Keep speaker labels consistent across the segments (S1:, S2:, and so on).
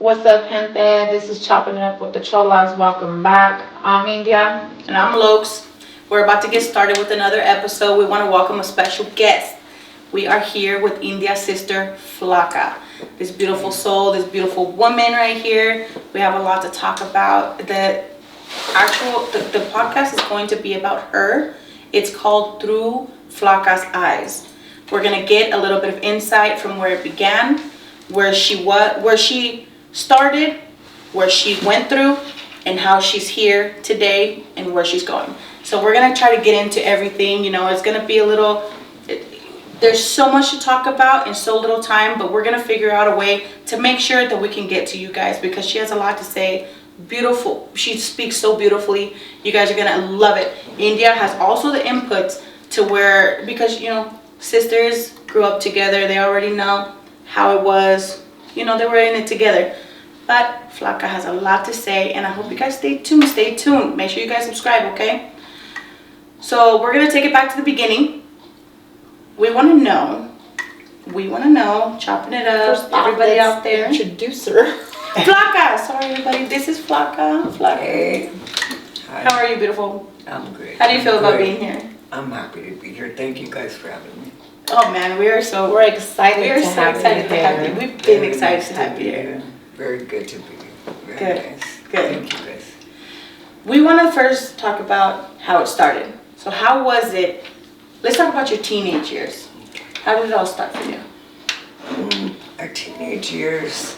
S1: What's up, gente? This is Chopping It Up with the Cholas. Welcome back. I'm India.
S2: And I'm Lokes. We're about to get started with another episode. We want to welcome a special guest. We are here with India's sister, Flaka. This beautiful soul, this beautiful woman right here. We have a lot to talk about. The podcast is going to be about her. It's called Through Flaka's Eyes. We're going to get a little bit of insight from where it began, where she started, where she went through, and how she's here today and where she's going. So we're going to try to get into everything. You know, it's going to be there's so much to talk about in so little time, but we're going to figure out a way to make sure that we can get to you guys because she has a lot to say. Beautiful. She speaks so beautifully. You guys are going to love it. India has also the inputs to where, because, you know, sisters grew up together. They already know how it was. You know, they were in it together. But Flaka has a lot to say, and I hope you guys stay tuned. Stay tuned. Make sure you guys subscribe, okay? So we're going to take it back to the beginning. We want to know, chopping it up,
S1: First off,
S2: everybody
S1: let's
S2: out there.
S1: Introduce her.
S2: Flaka! Sorry, everybody. This is Flaka.
S3: Hey. Hi.
S2: How are you, beautiful?
S3: I'm great.
S2: How do you feel about
S3: Great.
S2: being here?
S3: I'm happy to be here. Thank you guys for having me.
S2: Oh, man, we're excited to have you. We've been
S3: Very
S2: excited
S3: nice
S2: to have
S3: be
S2: you here.
S3: Very good to be here. Very
S2: Good.
S3: Nice.
S2: Good.
S3: Thank you guys.
S2: We want to first talk about how it started. So how was it? Let's talk about your teenage years. How did it all start for you?
S3: Our teenage years,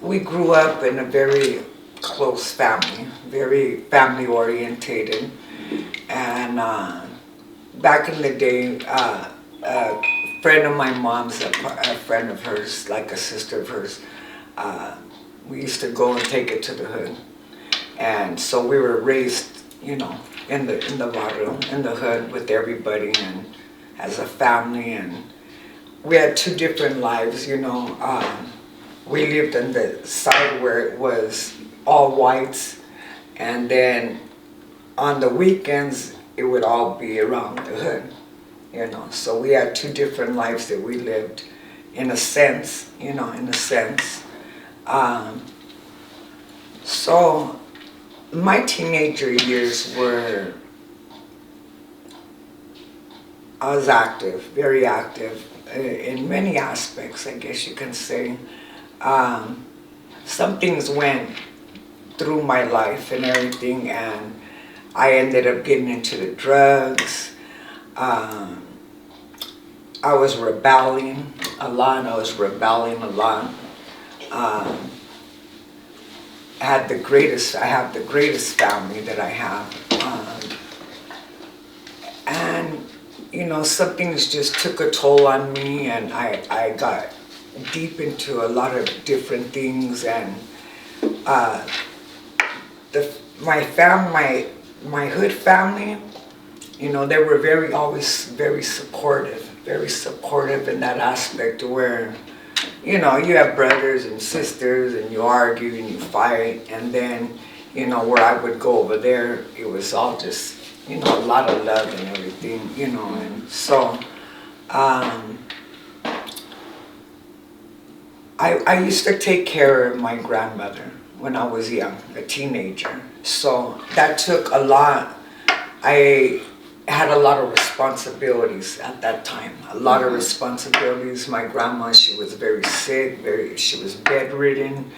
S3: we grew up in a very close family, very family orientated. And back in the day, a friend of my mom's, a friend of hers, like a sister of hers, we used to go and take it to the hood. And so we were raised, you know, in the barrio, in the hood with everybody and as a family. And we had two different lives, you know. We lived on the side where it was all whites, and then on the weekends it would all be around the hood, you know. So we had two different lives that we lived, in a sense, you know, in a sense. So my teenager years were, I was active, very active in many aspects, I guess you can say. Some things went through my life and everything, and I ended up getting into the drugs. I was rebelling a lot. I have the greatest family that I have. And, you know, some things just took a toll on me, and I got deep into a lot of different things. And my hood family, you know, they were always very supportive in that aspect where, you know, you have brothers and sisters and you argue and you fight, and then, you know, where I would go over there, it was all just, you know, a lot of love and everything, you know. And so I used to take care of my grandmother when I was young, a teenager. So that took a lot. I had a lot of responsibilities at that time. A lot of responsibilities. My grandma, she was very sick. She was bedridden.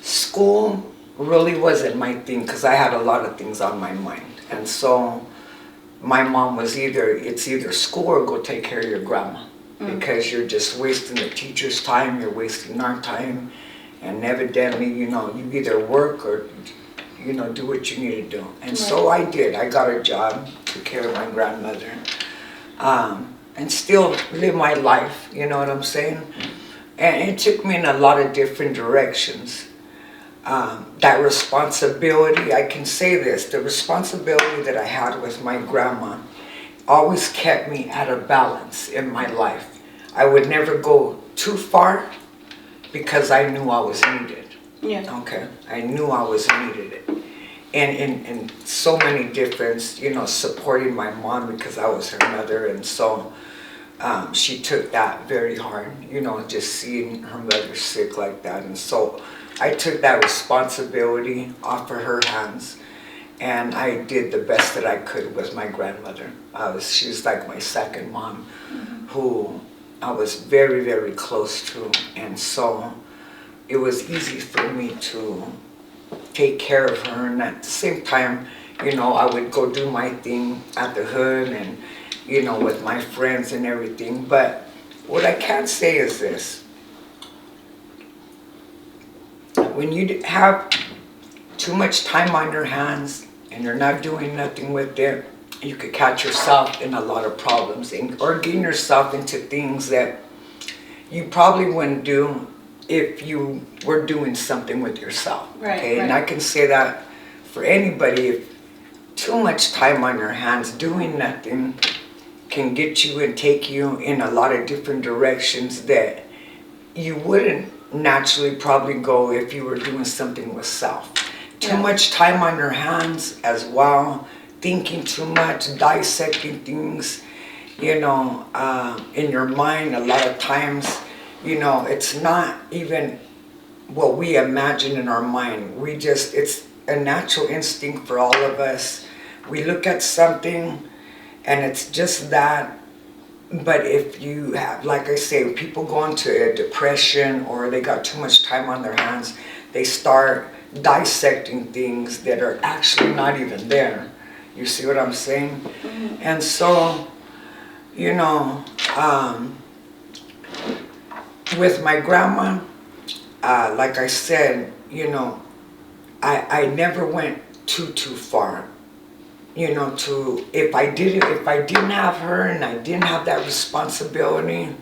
S3: School really wasn't my thing because I had a lot of things on my mind, and so my mom was it's either school or go take care of your grandma, because you're just wasting the teacher's time, you're wasting our time, and evidently, you know, you either work or, you know, do what you need to do. And so I did. I got a job, took care of my grandmother, and still live my life, you know what I'm saying? And it took me in a lot of different directions. That responsibility, I can say this, the responsibility that I had with my grandma always kept me at a balance in my life. I would never go too far because I knew I was needed.
S2: Yeah.
S3: Okay, I knew I was needed. And in so many different, you know, supporting my mom because I was her mother, and so she took that very hard, you know, just seeing her mother sick like that. And so I took that responsibility off of her hands, and I did the best that I could with my grandmother. She was like my second mom, who I was very, very close to. And so it was easy for me to take care of her. And at the same time, you know, I would go do my thing at the hood and, you know, with my friends and everything. But what I can say is this: when you have too much time on your hands and you're not doing nothing with it, you could catch yourself in a lot of problems or getting yourself into things that you probably wouldn't do if you were doing something with yourself.
S2: Right,
S3: okay,
S2: right.
S3: And I can say that for anybody. If too much time on your hands doing nothing can get you and take you in a lot of different directions that you wouldn't naturally probably go if you were doing something with self. Too much time on your hands as well, thinking too much, dissecting things, you know, in your mind a lot of times, you know, it's not even what we imagine in our mind. It's a natural instinct for all of us. We look at something and it's just that. But if you have, like I say, people go into a depression or they got too much time on their hands, they start dissecting things that are actually not even there. You see what I'm saying? Mm-hmm. And so, you know, with my grandma, like I said, you know, I never went too far. You know, if I didn't have her and I didn't have that responsibility,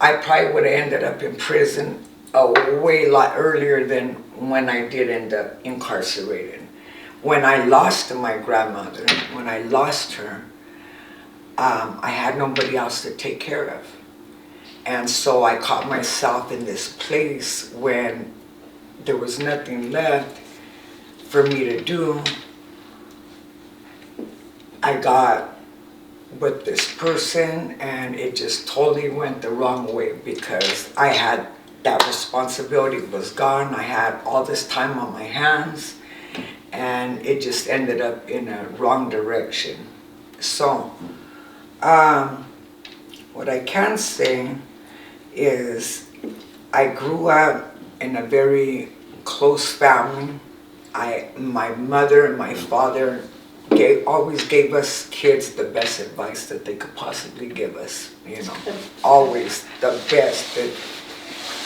S3: I probably would have ended up in prison a way lot earlier than when I did end up incarcerated. When I lost my grandmother, when I lost her, I had nobody else to take care of. And so I caught myself in this place when there was nothing left for me to do. I got with this person and it just totally went the wrong way because I had that responsibility was gone. I had all this time on my hands and it just ended up in a wrong direction. So, what I can say is I grew up in a very close family. My mother and my father always gave us kids the best advice that they could possibly give us, you know, always the best.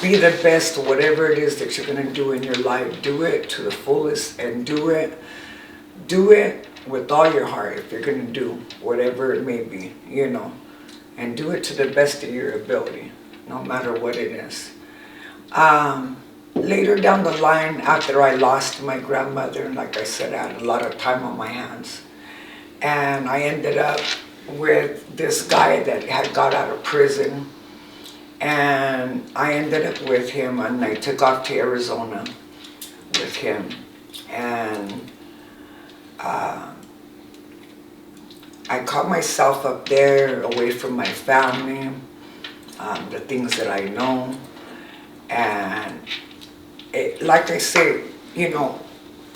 S3: Be the best, whatever it is that you're going to do in your life, do it to the fullest and do it with all your heart if you're going to do whatever it may be, you know, and do it to the best of your ability, no matter what it is. Later down the line, after I lost my grandmother, like I said, I had a lot of time on my hands. And I ended up with this guy that had got out of prison. And I ended up with him and I took off to Arizona with him. And I caught myself up there away from my family, the things that I know. And like I say, you know,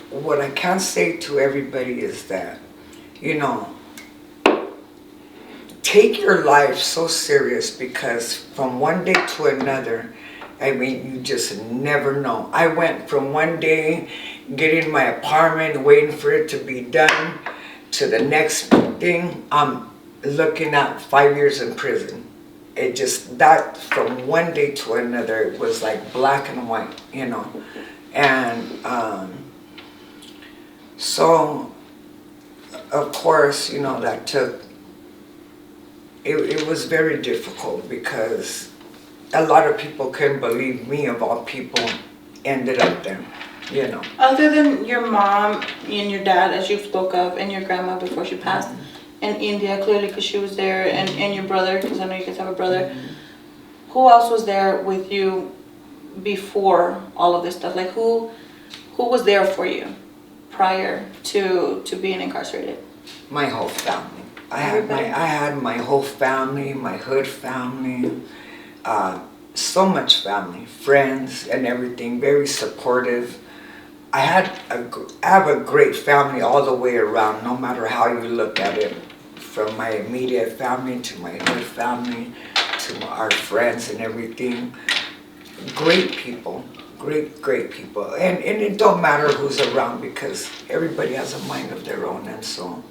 S3: what I can say to everybody is that, you know, take your life so serious because from one day to another, I mean, you just never know. I went from one day getting my apartment, waiting for it to be done, to the next thing, I'm looking at 5 years in prison. It just, that from one day to another, it was like black and white, you know. And so, of course, you know, that took, it was very difficult because a lot of people couldn't believe me, of all people, ended up there, you know.
S2: Other than your mom and your dad, as you spoke of, and your grandma before she passed, in India, clearly because she was there, and your brother, because I know you guys have a brother. Who else was there with you before all of this stuff? Like who was there for you prior to being incarcerated?
S3: My whole family. I had my whole family, my hood family, so much family, friends and everything, very supportive. I have a great family all the way around, no matter how you look at it, from my immediate family to my hood family to our friends and everything. Great people, great people. And it don't matter who's around because everybody has a mind of their own, and so,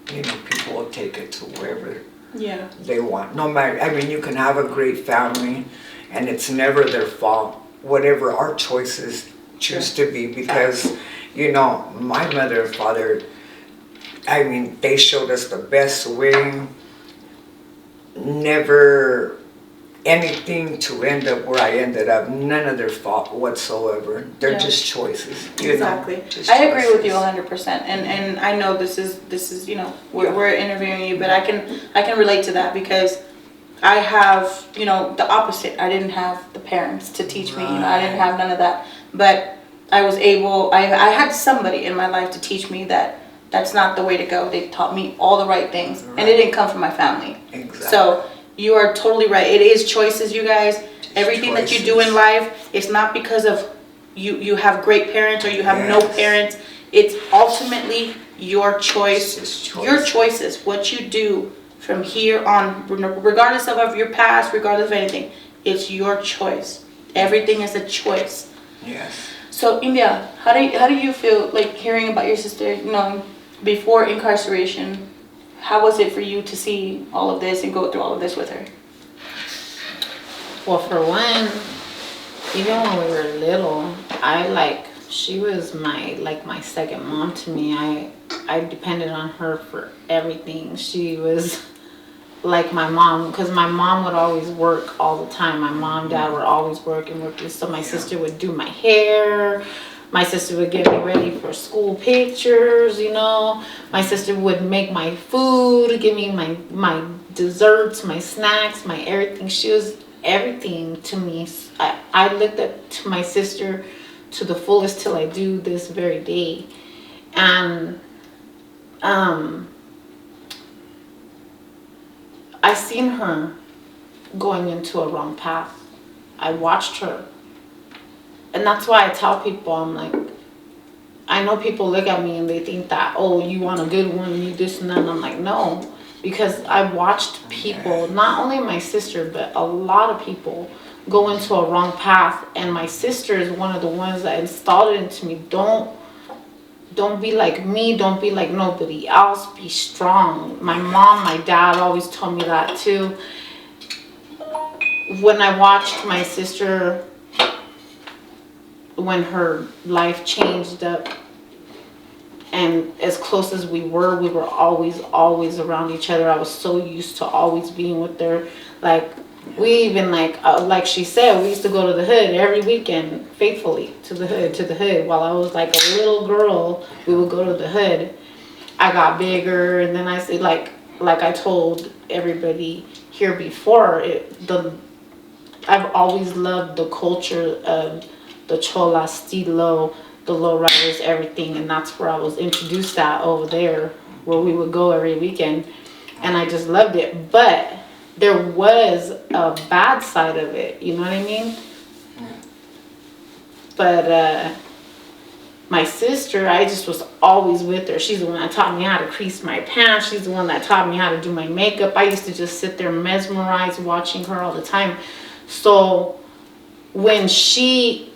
S3: people will take it to wherever they want. No matter, you can have a great family and it's never their fault, whatever our choices choose to be, because, my mother and father, they showed us the best way. Never anything to end up where I ended up. None of their fault whatsoever. They're just choices.
S2: Exactly.
S3: Just
S2: I agree with you
S3: choices.
S2: 100%. And I know this is we're interviewing you, but I can relate to that because I have the opposite. I didn't have the parents to teach me. I didn't have none of that. But I was able. I had somebody in my life to teach me that that's not the way to go. They taught me all the right things, and it didn't come from my family.
S3: Exactly.
S2: So you are totally right. It is choices, you guys. Everything that you do in life, it's not because of you have great parents or you have no parents. It's ultimately your choice, your choices, what you do from here on, regardless of your past, regardless of anything. It's your choice. Everything is a choice.
S3: Yes.
S2: So India, how do you feel like hearing about your sister, before incarceration? How was it for you to see all of this and go through all of this with her?
S1: Well, for one, even when we were little, she was my second mom to me. I depended on her for everything. She was like my mom, because my mom would always work all the time. My mom, dad were always working. So my sister would do my hair. My sister would get me ready for school pictures, My sister would make my food, give me my desserts, my snacks, my everything. She was everything to me. I looked up to my sister to the fullest till I do this very day. And I seen her going into a wrong path. I watched her. And that's why I tell people, I'm like, I know people look at me and they think that, oh, you want a good one, you this and that. And I'm like, no. Because I watched people, not only my sister, but a lot of people go into a wrong path. And my sister is one of the ones that installed it into me. Don't be like me. Don't be like nobody else. Be strong. My mom, my dad always told me that too. When I watched my sister, when her life changed up, and as close as we were always around each other. I was so used to always being with her. Like, we even like she said, we used to go to the hood every weekend, faithfully to the hood. While I was like a little girl, we would go to the hood. I got bigger, and then I say like I told everybody here before, I've always loved the culture of the Chola, Stilo, the lowriders, everything, and that's where I was introduced at over there, where we would go every weekend, and I just loved it. But there was a bad side of it, you know what I mean? But my sister, I just was always with her. She's the one that taught me how to crease my pants. She's the one that taught me how to do my makeup. I used to just sit there mesmerized watching her all the time. So when she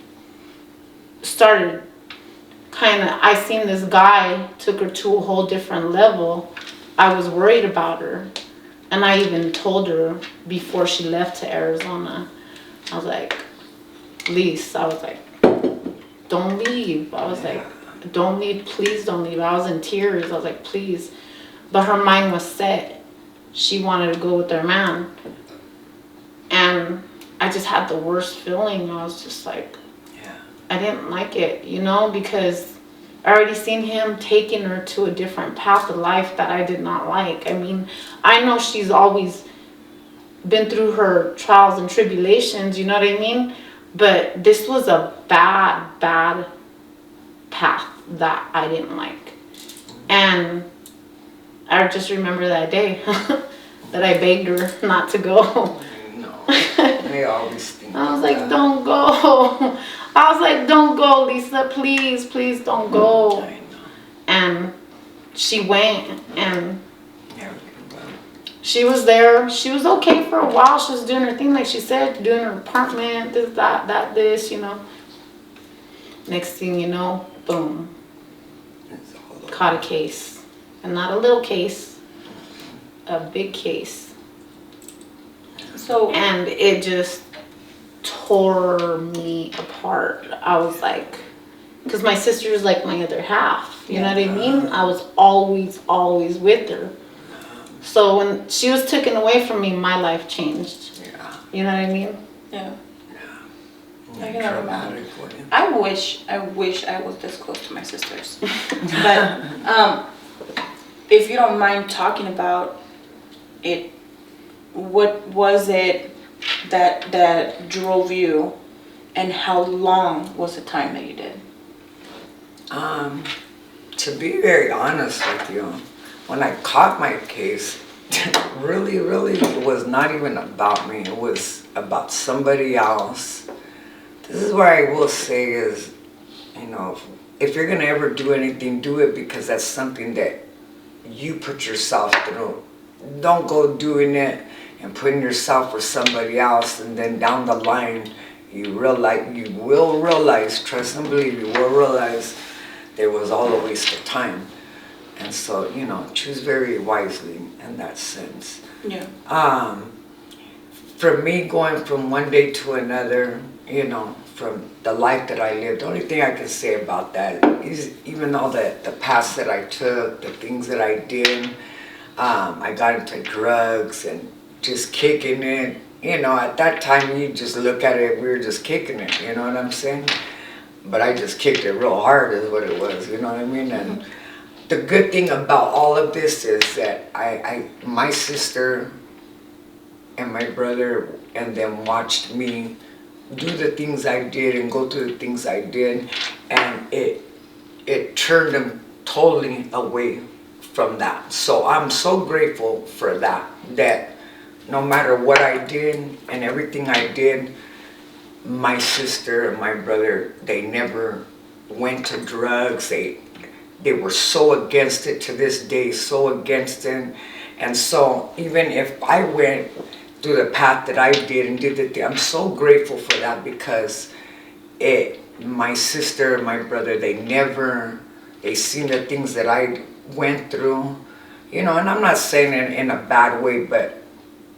S1: started I seen this guy took her to a whole different level, I was worried about her. And I even told her before she left to Arizona, I was like, Lise, I was like, don't leave. I was like, don't leave, please don't leave. I was in tears. I was like, please. But her mind was set. She wanted to go with her man. And I just had the worst feeling. I was just like, I didn't like it, because I already seen him taking her to a different path of life that I did not like. I mean, I know she's always been through her trials and tribulations, you know what I mean? But this was a bad path that I didn't like. And I just remember that day that I begged her not to go.
S3: No, they always think
S1: I was
S3: of
S1: like,
S3: that.
S1: don't go. I was like, don't go, Lisa, please, please don't go.
S3: I know.
S1: And she went, and
S3: Yeah, well,
S1: she was there. She was okay for a while. She was doing her thing, like she said, doing her apartment, this, that, this, you know. Next thing you know, boom,
S3: it's all over.
S1: caught a case. And not a little case, a big case.
S2: So,
S1: And it just tore me apart. I was like, because my sister is like my other half. You know what I mean? I was always with her. So when she was taken away from me, my life changed.
S3: Yeah,
S1: You know what I mean?
S2: yeah.
S3: yeah.
S2: I can never
S3: Traumatic for you.
S2: I wish I was this close to my sisters. But if you don't mind talking about it, what was it that drove you, and how long was the time that you did?
S3: To be very honest with you, when I caught my case, really, it was not even about me. It was about somebody else. This is where I will say is, you know, if you're going to ever do anything, do it because that's something that you put yourself through. Don't go doing it and putting yourself with somebody else, and then down the line, you will realize, trust and believe, you will realize it was all a waste of time. And so, you know, choose very wisely in that sense.
S2: Yeah.
S3: For me, going from one day to another, you know, from the life that I lived, the only thing I can say about that is, even though the paths that I took, the things that I did, I got into drugs and just kicking it. You know, at that time, you just look at it, we were just kicking it, you know what I'm saying? But I just kicked it real hard is what it was, you know what I mean? And the good thing about all of this is that my sister and my brother and them watched me do the things I did and go through the things I did, and it turned them totally away from that. So I'm so grateful for that no matter what I did and everything I did, my sister and my brother, they never went to drugs. They were so against it to this day, so against it. And so even if I went through the path that I did and did the thing, I'm so grateful for that, because my sister and my brother, they seen the things that I went through, you know, and I'm not saying it in a bad way, but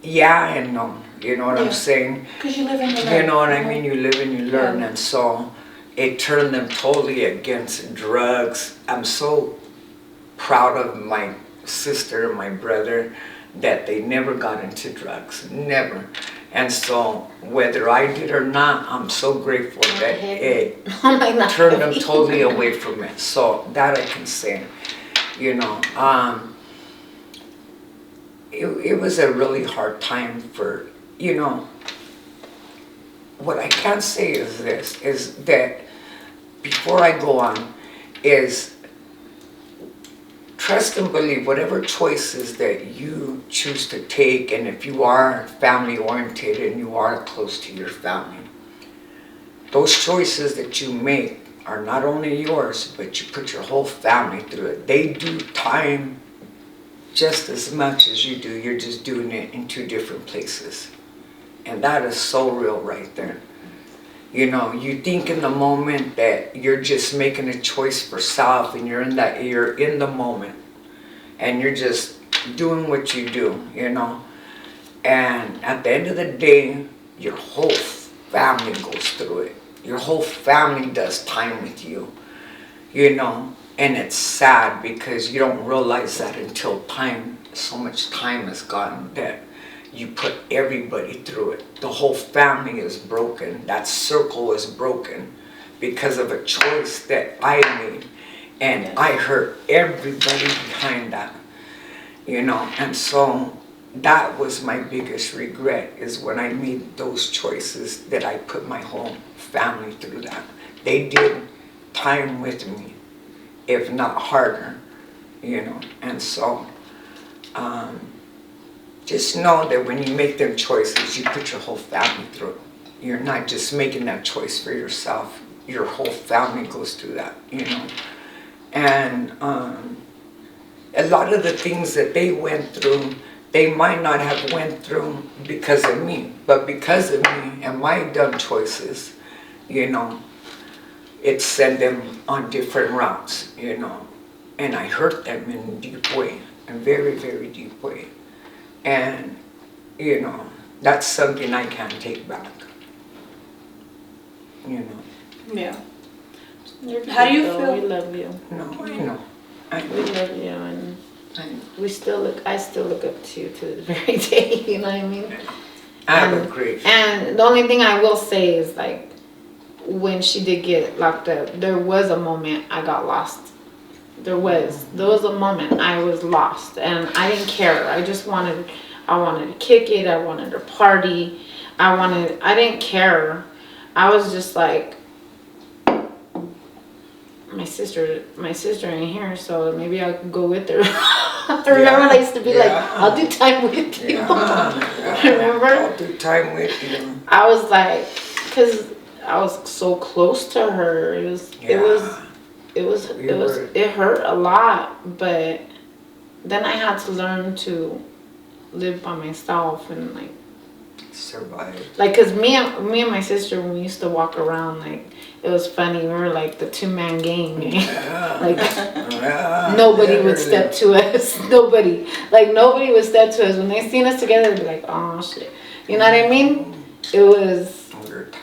S3: yeah and no, you know what I'm saying?
S2: Because you live and you learn.
S3: You know what I mean? You live and you learn,
S2: Yeah.
S3: and so it turned them totally against drugs. I'm so proud of my sister and my brother that they never got into drugs, never. And so whether I did or not, I'm so grateful that it
S1: I'm like, not
S3: turned them
S1: heavy.
S3: totally away from it. So that I can say, you know. It was a really hard time for, you know, what I can say is this, is that before I go on, is trust and believe whatever choices that you choose to take, and if you are family oriented and you are close to your family, those choices that you make are not only yours, but you put your whole family through it. They do time just as much as you do. You're just doing it in two different places. And that is so real right there. You know, you think in the moment that you're just making a choice for self, and you're in the moment, and you're just doing what you do, you know. And at the end of the day, your whole family goes through it. Your whole family does time with you, you know. And it's sad because you don't realize that until so much time has gone, that you put everybody through it. The whole family is broken. That circle is broken because of a choice that I made. And I hurt everybody behind that, you know. And so that was my biggest regret, is when I made those choices, that I put my whole family through that. They did time with me, if not harder, you know. And so just know that when you make them choices, you put your whole family through. You're not just making that choice for yourself. Your whole family goes through that, you know. And a lot of the things that they went through, they might not have went through because of me, but because of me and my dumb choices, you know, it sent them on different routes, you know. And I hurt them in a deep way, a very, very deep way. And, you know, that's something I can't take back. You know.
S2: Yeah.
S1: How
S2: do you feel?
S1: We love you.
S3: No, I know.
S1: We love you, and I still look up to you to the very day. You know what I mean?
S3: I agree.
S1: And the only thing I will say is, like, when she did get locked up, there was a moment I got lost. There was a moment I was lost, and I didn't care. I wanted to kick it. I wanted to party. I didn't care. I was just like, my sister ain't here, so maybe I could go with her. I remember I used to be like, I'll do time with you. Remember?
S3: I'll do time with you.
S1: I was like, cause I was so close to her. It hurt a lot, but then I had to learn to live by myself and like
S3: survive.
S1: Like, cause me and my sister, when we used to walk around, like, it was funny. We were like the 2-man gang. Like, nobody would step to us. Nobody would step to us. When they seen us together, they'd be like, oh shit. You know what I mean? It was.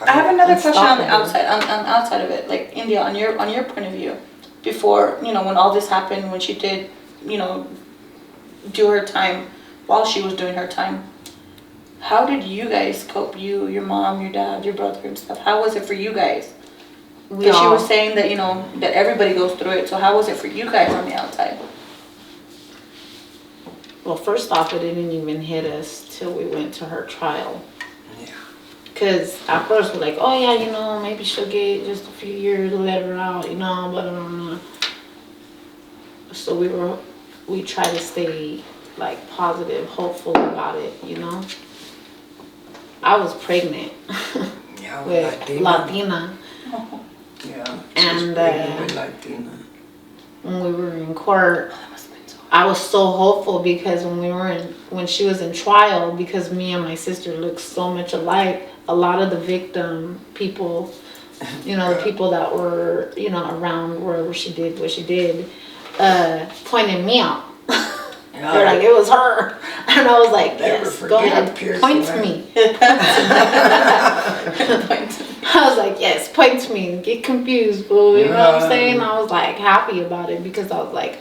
S2: I have another question on the outside, on outside of it, like India, on your point of view, before, you know, when all this happened, when she did, you know, do her time, while she was doing her time, how did you guys cope? You, your mom, your dad, your brother and stuff. How was it for you guys? Because she was saying that, you know, that everybody goes through it. So how was it for you guys on the outside?
S1: Well, first off, it didn't even hit us till we went to her trial.
S3: Yeah.
S1: Because at first we're like, oh yeah, you know, maybe she'll get just a few years to let her out, you know, blah, blah, blah. So we try to stay like positive, hopeful about it, you know. I was pregnant with Latina.
S3: Yeah,
S1: and
S3: with Latina.
S1: When we were in court, I was so hopeful because when she was in trial, because me and my sister looked so much alike, a lot of the victim people, you know, the people that were, you know, around wherever she did what she did, pointed me out. They're like, it was her. And I was like, yes, go ahead, point to me. I was like, yes, point to me. Get confused, fool. You know what I'm saying? I was like happy about it because I was like,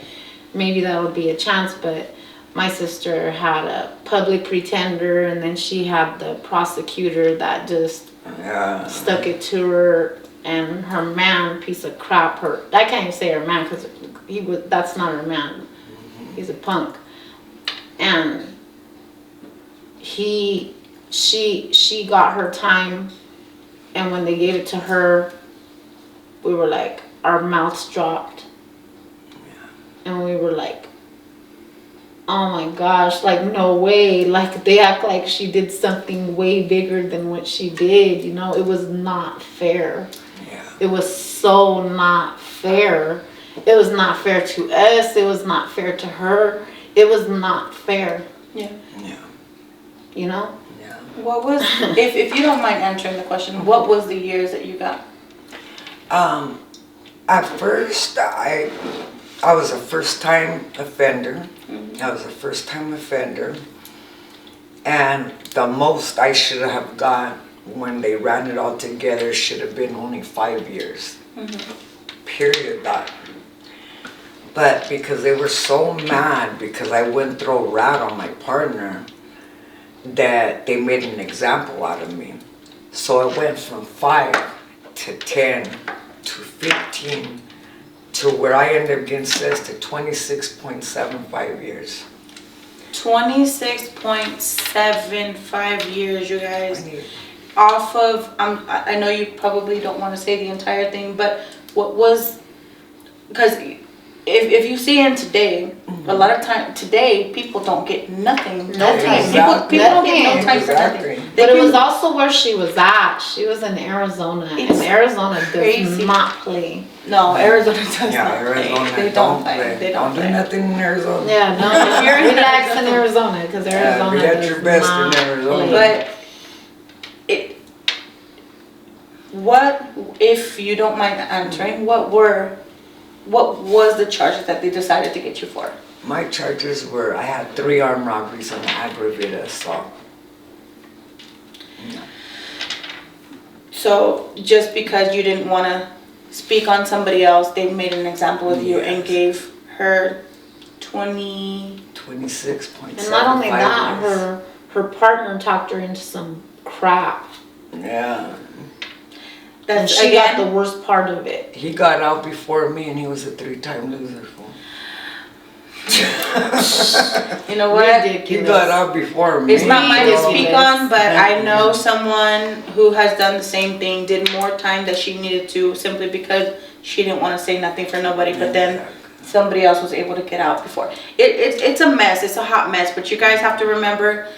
S1: maybe that would be a chance. But my sister had a public pretender, and then she had the prosecutor that just stuck it to her. And her man, piece of crap, I can't even say her man because that's not her man. He's a punk. And she got her time, and when they gave it to her, we were like, our mouths dropped. And we were like, oh my gosh, like, no way. Like, they act like she did something way bigger than what she did, you know. It was not fair. It was so not fair. It was not fair to us. It was not fair to her. It was not fair. Yeah. You know? Yeah.
S2: What was, if you don't mind answering the question, what was the years that you got?
S3: At first, I was a first-time offender. I was a first-time offender. And the most I should have got when they ran it all together should have been only 5 years. Period. That. But because they were so mad because I wouldn't throw a rat on my partner, that they made an example out of me. So it went from 5 to 10 to 15 to where I ended up getting sentenced to 26.75 years.
S2: 26.75 years, you guys. Off of, I know you probably don't want to say the entire thing, but what was, because if you see him today, a lot of time today people don't get nothing.
S1: No time.
S2: People don't get no time for
S3: Exactly.
S2: nothing.
S1: But it was also where she was at. She was in Arizona, and
S2: It's
S1: Arizona
S2: crazy.
S1: does not play.
S2: No, Arizona does
S3: Yeah,
S2: not
S3: Arizona
S2: play. They
S3: don't
S2: play.
S3: play.
S2: They
S3: Don't do
S2: play.
S3: nothing in Arizona.
S1: Yeah, no,
S2: You're in
S1: relax in
S2: Arizona.
S1: Arizona because Arizona
S3: be at
S1: does
S3: your best in
S1: not
S3: Arizona.
S1: play.
S2: But what, if you don't mind answering, what was the charges that they decided to get you for?
S3: My charges were, I had 3 armed robberies and aggravated assault.
S2: So just because you didn't want to speak on somebody else, they made an example of you and
S3: Yes.
S2: gave her 20.
S3: 26.75
S1: And not only that,
S3: years.
S1: her partner talked her into some crap.
S3: Yeah.
S1: And
S2: That's
S1: she got the
S2: again.
S1: worst part of it.
S3: He got out before me and he was a 3-time loser. Fool.
S2: You know what?
S3: He
S1: Ridiculous.
S3: got out before me.
S2: It's not mine to
S1: Ridiculous.
S2: speak on, but I know someone who has done the same thing, did more time that she needed to simply because she didn't want to say nothing for nobody, but then somebody else was able to get out before. It's a mess. It's a hot mess, but you guys have to remember,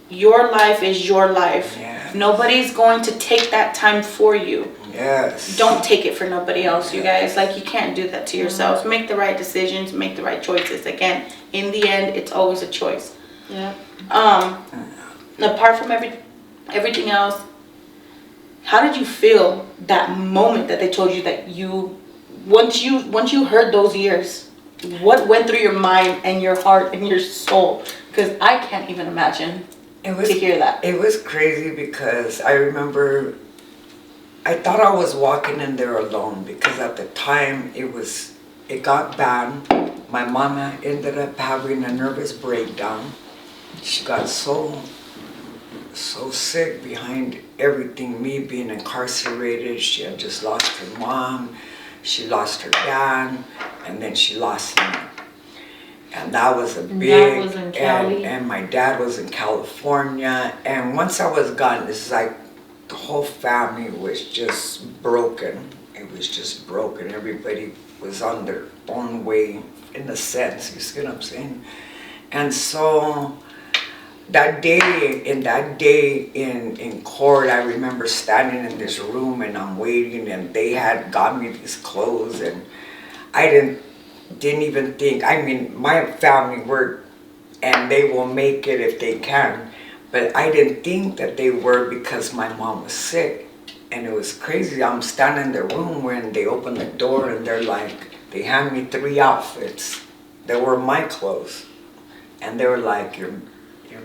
S2: your life is your life.
S3: Yeah.
S2: Nobody's going to take that time for you.
S3: Yes.
S2: Don't take it for nobody else, you guys. Like, you can't do that to yourselves. Make the right decisions, make the right choices. Again, in the end, it's always a choice.
S1: Yeah.
S2: Apart from everything else, how did you feel that moment that they told you that once you heard those years, what went through your mind and your heart and your soul? Because I can't even imagine to hear that.
S3: It was crazy because I remember I thought I was walking in there alone because at the time it got bad. My mama ended up having a nervous breakdown. She got so sick behind everything, me being incarcerated. She had just lost her mom, she lost her dad, and then she lost me. And that was a big,
S1: Dad was in Cali.
S3: and my dad was in California. And once I was gone, it's like the whole family was just broken. It was just broken. Everybody was on their own way, in a sense, you see what I'm saying? And so that day in court, I remember standing in this room and I'm waiting, and they had got me these clothes, and I didn't even think, I mean, my family worked and they will make it if they can, but I didn't think that they were because my mom was sick. And it was crazy. I'm standing in the room when they opened the door and they're like, they hand me 3 outfits that were my clothes. And they were like, your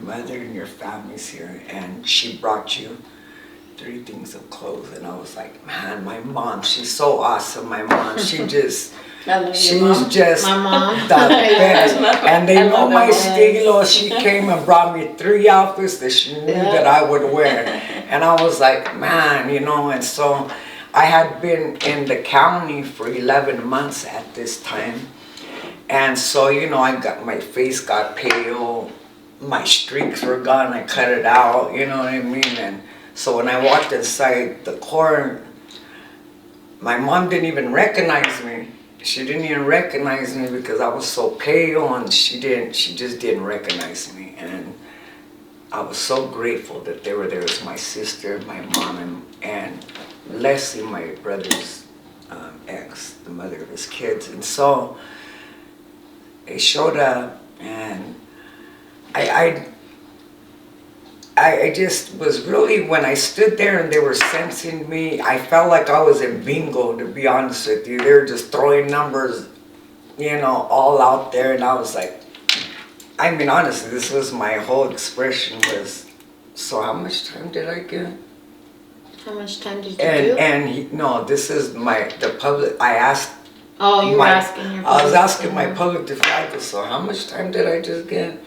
S3: mother and your family's here, and she brought you 3 things of clothes. And I was like, man, my mom, she's so awesome. My mom, she just,
S2: I love your
S3: she's
S2: mom.
S3: just
S1: My mom.
S3: the best. And they
S2: I
S3: know
S2: love
S3: my
S2: her.
S3: stilo. She came and brought me 3 outfits that she knew that I would wear. And I was like, man, you know, and so I had been in the county for 11 months at this time. And so, you know, my face got pale, my streaks were gone, I cut it out, you know what I mean? And so when I walked inside the court, my mom didn't even recognize me. She didn't even recognize me because I was so pale, and she just didn't recognize me. And I was so grateful that they were there. It was my sister, my mom, and Leslie, my brother's ex, the mother of his kids. And so they showed up, and I just was really, when I stood there and they were sensing me, I felt like I was in bingo, to be honest with you. They were just throwing numbers, you know, all out there, and I was like, I mean, honestly, this was my whole expression was, so how much time did I get?
S1: How much time did you do?
S3: And no, this is the public, I asked.
S1: Oh, you were asking your
S3: I was
S1: public
S3: asking my
S1: defender.
S3: public defender, so how much time did I just get?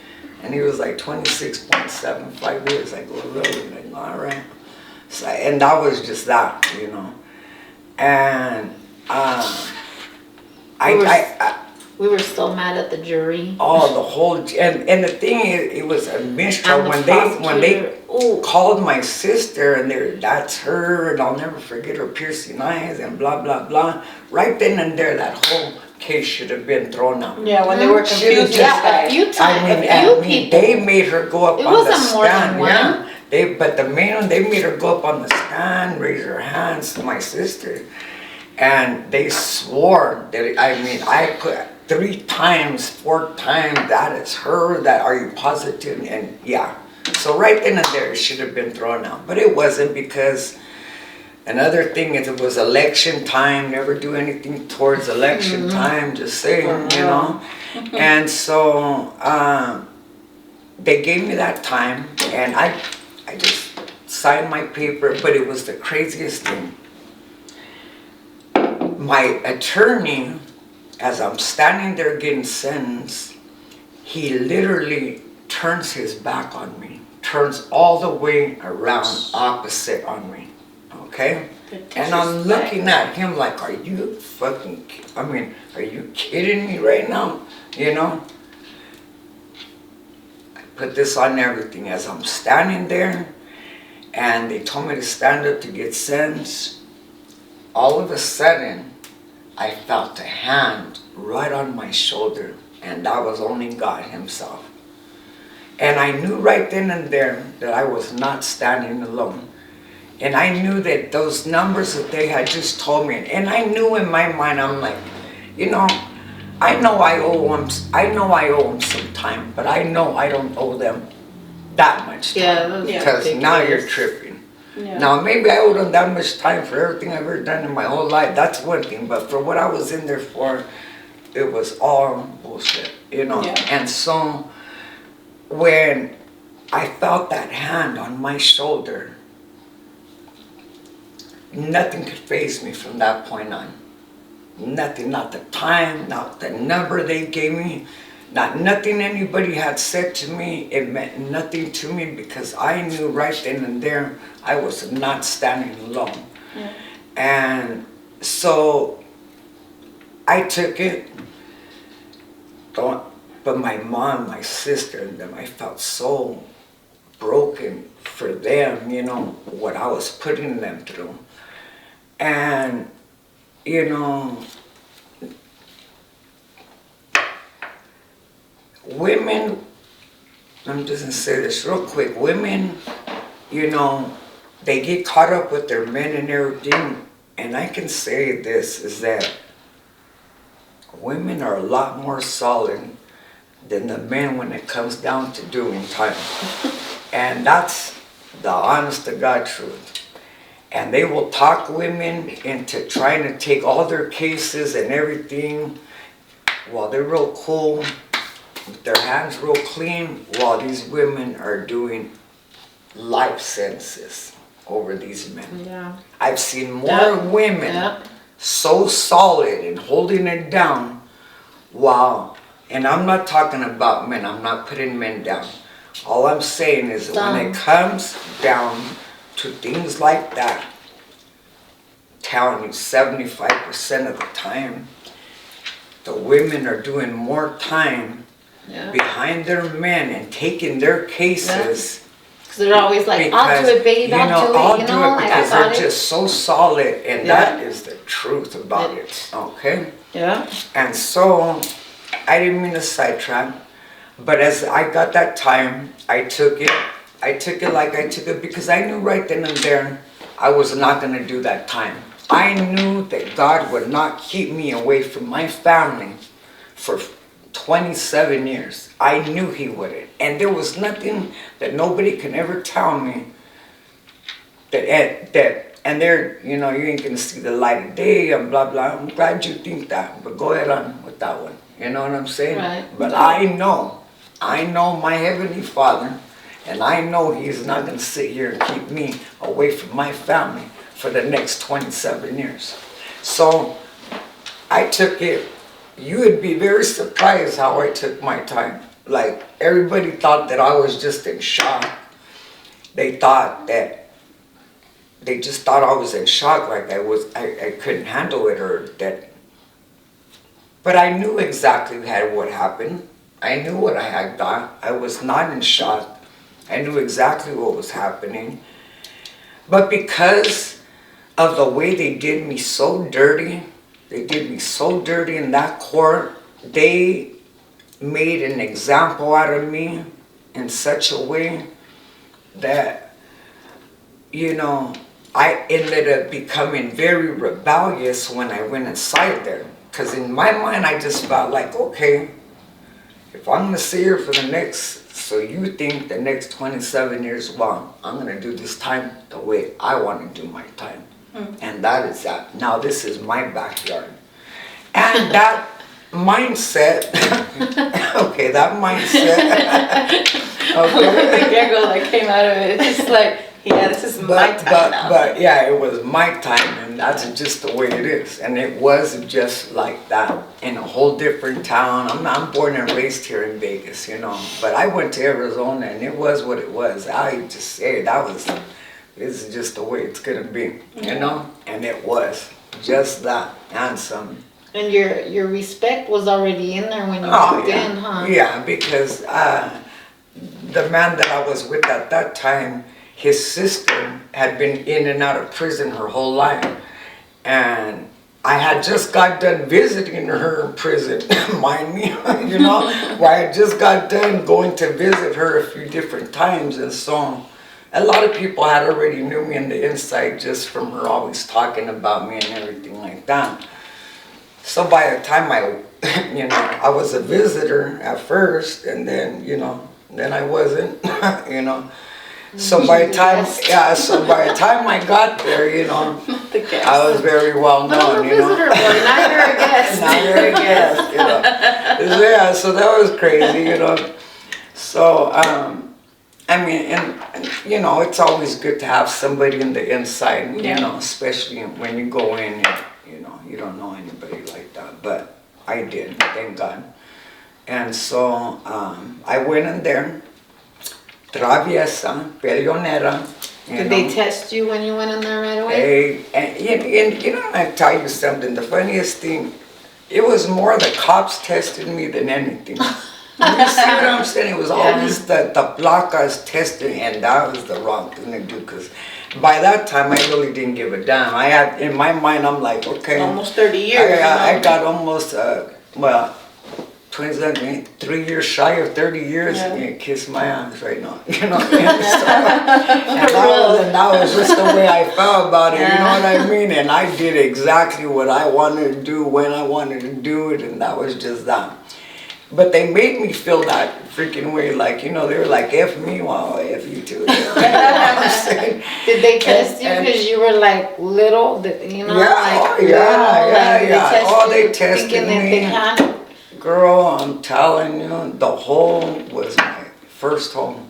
S3: And he was like 26.75 years. I go, really? Like, all right. So, and that was just that, you know. And
S1: We were still mad at the jury.
S3: oh, the whole, and the thing is, it was a mistrial.
S1: And the
S3: When they
S1: prosecutor,
S3: called my sister, and that's her, and I'll never forget her piercing eyes, and blah, blah, blah. Right then and there, that whole case should have been thrown out.
S2: Yeah, when they were confused,
S1: Yeah, a few times,
S3: I mean,
S1: people.
S3: they made her go up
S1: It
S3: on the
S1: wasn't more than
S3: stand.
S1: one.
S3: Yeah, but the main one, they made her go up on the stand, raise her hands to my sister, and they swore that. I mean, I put 3 times, 4 times. That is her. That are you positive? And yeah, so right then and there, it should have been thrown out, but it wasn't because. Another thing is it was election time, never do anything towards election time, just saying, you know. And so they gave me that time and I just signed my paper, but it was the craziest thing. My attorney, as I'm standing there getting sentenced, he literally turns his back on me, turns all the way around opposite on me. Okay? And I'm looking at him like, are you fucking, I mean, are you kidding me right now? You know? I put this on everything as I'm standing there and they told me to stand up to get sentenced. All of a sudden, I felt a hand right on my shoulder and that was only God himself. And I knew right then and there that I was not standing alone. And I knew that those numbers that they had just told me, and I knew in my mind, I'm like, you know I owe them some time, but I know I don't owe them that much time. Because now you're tripping. Yeah. Now maybe I owe them that much time for everything I've ever done in my whole life. That's one thing, but for what I was in there for, it was all bullshit, you know. Yeah. And so when I felt that hand on my shoulder, nothing could faze me from that point on. Nothing, not the time, not the number they gave me, not nothing anybody had said to me. It meant nothing to me because I knew right then and there I was not standing alone. Yeah. And so I took it, but my mom, my sister, and them, I felt so broken for them, you know, what I was putting them through. And, you know, women, I'm just gonna say this real quick, women, you know, they get caught up with their men and everything, and I can say this, is that women are a lot more solid than the men when it comes down to doing time. And that's the honest to God truth. And they will talk women into trying to take all their cases and everything while they're real cool, with their hands real clean, while these women are doing life sentences over these men. Yeah. I've seen more women so solid and holding it down while, and I'm not talking about men, I'm not putting men down. All I'm saying is that when it comes down to things like that, telling you 75% of the time, the women are doing more time behind their men and taking their cases. Because
S1: they're always like, I'll do it, babe, I'll do it,
S3: because they're just so solid, and that is the truth about it, okay? Yeah. And so, I didn't mean to sidetrack, but as I got that time, I took it like I took it because I knew right then and there I was not going to do that time. I knew that God would not keep me away from my family for 27 years. I knew He wouldn't. And there was nothing that nobody can ever tell me and they're, you know, you ain't going to see the light of day and blah, blah. I'm glad you think that, but go ahead on with that one. You know what I'm saying? Right. But I know my Heavenly Father, and I know He's not going to sit here and keep me away from my family for the next 27 years. So I took it. You would be very surprised how I took my time. Like, everybody thought that I was just in shock. They just thought I was in shock, like I couldn't handle it, or that. But I knew exactly what happened. I knew what I had done. I was not in shock. I knew exactly what was happening. But because of the way they did me so dirty, They did me so dirty in that court. They made an example out of me in such a way that, you know, I ended up becoming very rebellious when I went inside there. Because in my mind, I just felt like, okay, if I'm going to sit here for the next, so you think the next 27 years, well, I'm going to do this time the way I want to do my time. And that is that. Now this is my backyard. And that mindset, okay, that mindset, okay.
S2: The giggle that came out of it, it's just like, yeah, this is my time now.
S3: But yeah, it was my time, and that's just the way it is. And it was just like that in a whole different town. I'm born and raised here in Vegas, you know, but I went to Arizona, and it was what it was. I just say this is just the way it's gonna be, you know, and it was just that and some.
S1: And your respect was already in there when you walked in, huh?
S3: Yeah, because the man that I was with at that time, his sister had been in and out of prison her whole life. And I had just got done visiting her in prison, mind me, you know, where I had just got done going to visit her a few different times. And so a lot of people had already knew me on the inside just from her always talking about me and everything like that. So by the time you know, I was a visitor at first, and then, you know, then I wasn't, you know. So by the time, I got there, you know, I was very well known, you know.
S1: Visitor boy, now you're a guest.
S3: Now you're a guest, you know. Yeah, so that was crazy, you know. So, I mean, and you know, it's always good to have somebody in the inside, you know, especially when you go in and, you know, you don't know anybody like that. But I did, thank God. And so I went in there, traviesa, peleonera.
S1: Did they test you when you went in there right away?
S3: And you know, I tell you something, the funniest thing, it was more the cops tested me than anything. You see what I'm saying? It was always the Flakas testing, and that was the wrong thing to do, because by that time I really didn't give a damn. I had, in my mind, I'm like, okay.
S2: Almost 30 years.
S3: I got almost, 27, 3 years shy of 30 years.
S2: Yeah.
S3: You kiss my ass right now, you know. And that was just the way I felt about it, you know what I mean? And I did exactly what I wanted to do when I wanted to do it, and that was just that. But they made me feel that freaking way, like, you know, they were like, F me, well, F you too. You know what I'm saying?
S1: Did they test you because you were like little, you know?
S3: They tested me. Girl, I'm telling you, the home was my first home,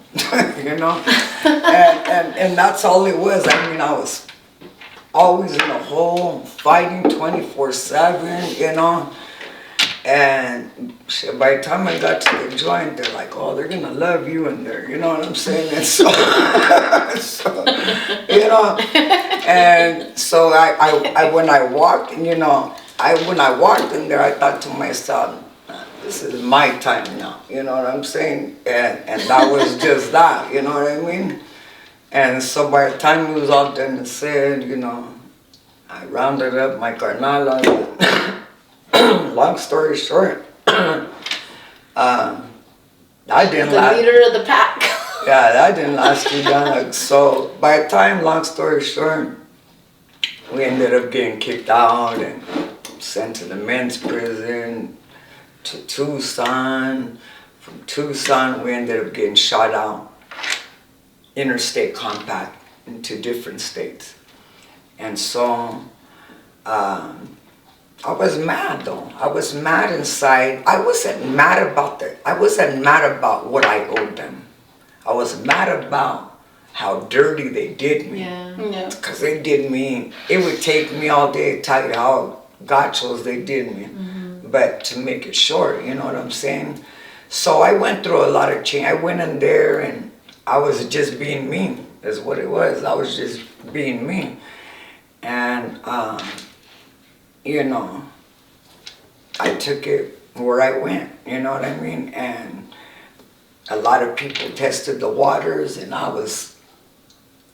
S3: you know? and that's all it was. I mean, I was always in a hole, fighting 24/7, you know? And by the time I got to the joint, they're like, oh, they're gonna love you in there, you know what I'm saying? And so, you know, and so I when I walked, you know, when I walked in there, I thought to myself, this is my time now, you know what I'm saying? And that was just that, you know what I mean? And so by the time it was all done and said, you know, I rounded up my carnala. Long story short, I didn't last.
S1: The leader of the pack.
S3: Yeah, that didn't last too long. So by the time, long story short, we ended up getting kicked out and sent to the men's prison, to Tucson. From Tucson, we ended up getting shot out, interstate compact, into different states. And so, I was mad though. I was mad inside. I wasn't mad about what I owed them. I was mad about how dirty they did me.
S1: Yeah.
S3: Because they did me. It would take me all day to tell you how gachos they did me. Mm-hmm. But to make it short, you know what I'm saying? So I went through a lot of change. I went in there and I was just being me, is what it was. I was just being me. And, you know, I took it where I went, you know what I mean? And a lot of people tested the waters, and I was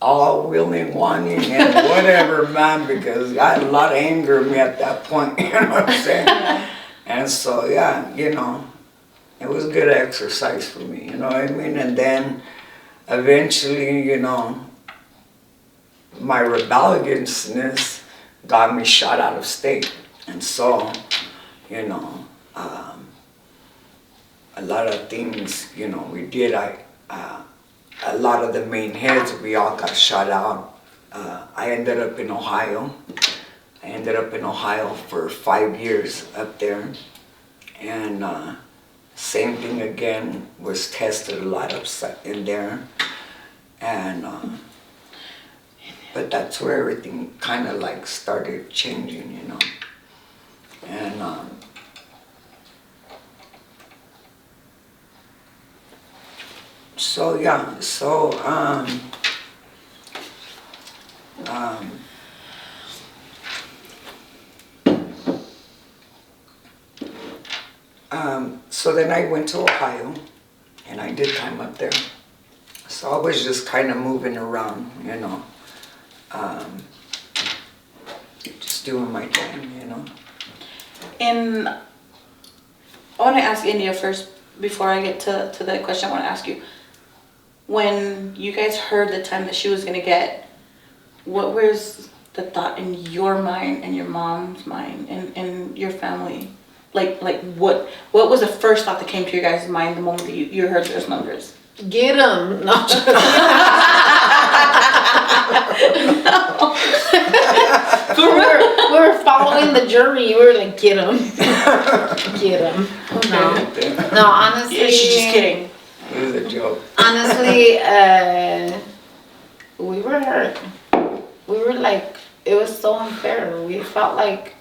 S3: all willing, wanting, and whatever, man, because I had a lot of anger in me at that point, you know what I'm saying? And so, yeah, you know, it was good exercise for me, you know what I mean? And then eventually, you know, my rebelliousness got me shot out of state. And so, you know, a lot of things, you know, we did. A lot of the main heads, we all got shot out. I ended up in Ohio. I ended up in Ohio for 5 years up there. And same thing again, was tested a lot in there. And, but that's where everything kind of like started changing, you know. And so yeah, so so then I went to Ohio, and I did time up there. So I was just kind of moving around, you know, just doing my thing, you know.
S2: And I want to ask India first, before I get to the question I want to ask you. When you guys heard the time that she was going to get, what was the thought in your mind and your mom's mind and your family? Like what was the first thought that came to your guys' mind the moment that you heard those numbers?
S1: Get him. No. we were following the jury. We were like, get him. Get him. No, honestly.
S2: Yeah, she's just kidding.
S3: It was a joke.
S1: Honestly, we were hurt. We were like, it was so unfair. We felt like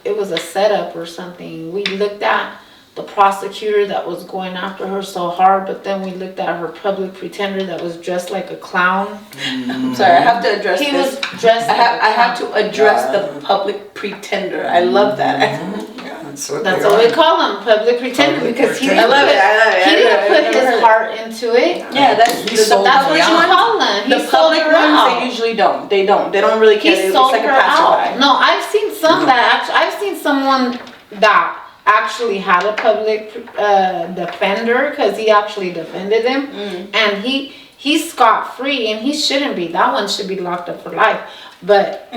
S1: it was a setup or something. We looked at the prosecutor that was going after her so hard, but then we looked at her public pretender that was dressed like a clown.
S2: I'm sorry, I have to address
S1: He
S2: this.
S1: was dressed like a
S2: I have
S1: clown.
S2: to address the public pretender. I love that.
S3: Yeah, that's what
S1: That's
S3: they
S1: what
S3: are.
S1: we call him, public pretender,
S3: Public
S1: because he
S3: pretender.
S1: didn't
S2: I
S1: he didn't put
S2: I've never
S1: his
S2: heard.
S1: heart into it.
S2: Yeah, that's
S3: He sold
S1: That's what
S3: me
S1: you
S3: out.
S1: call them. He
S2: the
S1: sold
S2: public
S1: her
S2: ones.
S1: out.
S2: They usually don't. They don't really care.
S1: He
S2: It's
S1: sold
S2: like a
S1: her out.
S2: passerby.
S1: No, I've seen some I've seen someone that actually had a public defender, because he actually defended him, and he's scot-free, and he shouldn't be. That one should be locked up for life. But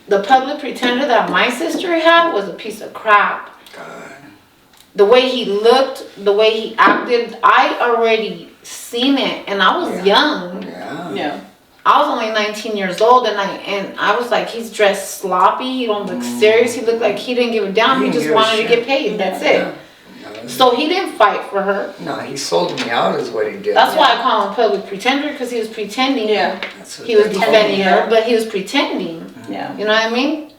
S1: the public pretender that my sister had was a piece of crap.
S3: God.
S1: The way he looked, the way he acted, I already seen it, and I was young.
S3: Yeah.
S2: Yeah.
S1: I was only 19 years old, and I was like, he's dressed sloppy. He don't look serious. He looked like he didn't give a damn. He
S3: He didn't
S1: just
S3: give a
S1: wanted to
S3: shit.
S1: get paid. That's it.
S3: Yeah.
S1: So he didn't fight for her.
S3: No, he sold me out is what he did.
S1: That's why I call him public pretender, because he was pretending.
S2: Yeah.
S3: That's what
S1: He was
S3: they call
S1: defending
S3: me.
S1: her, but he was pretending.
S2: Yeah.
S1: You know what I mean?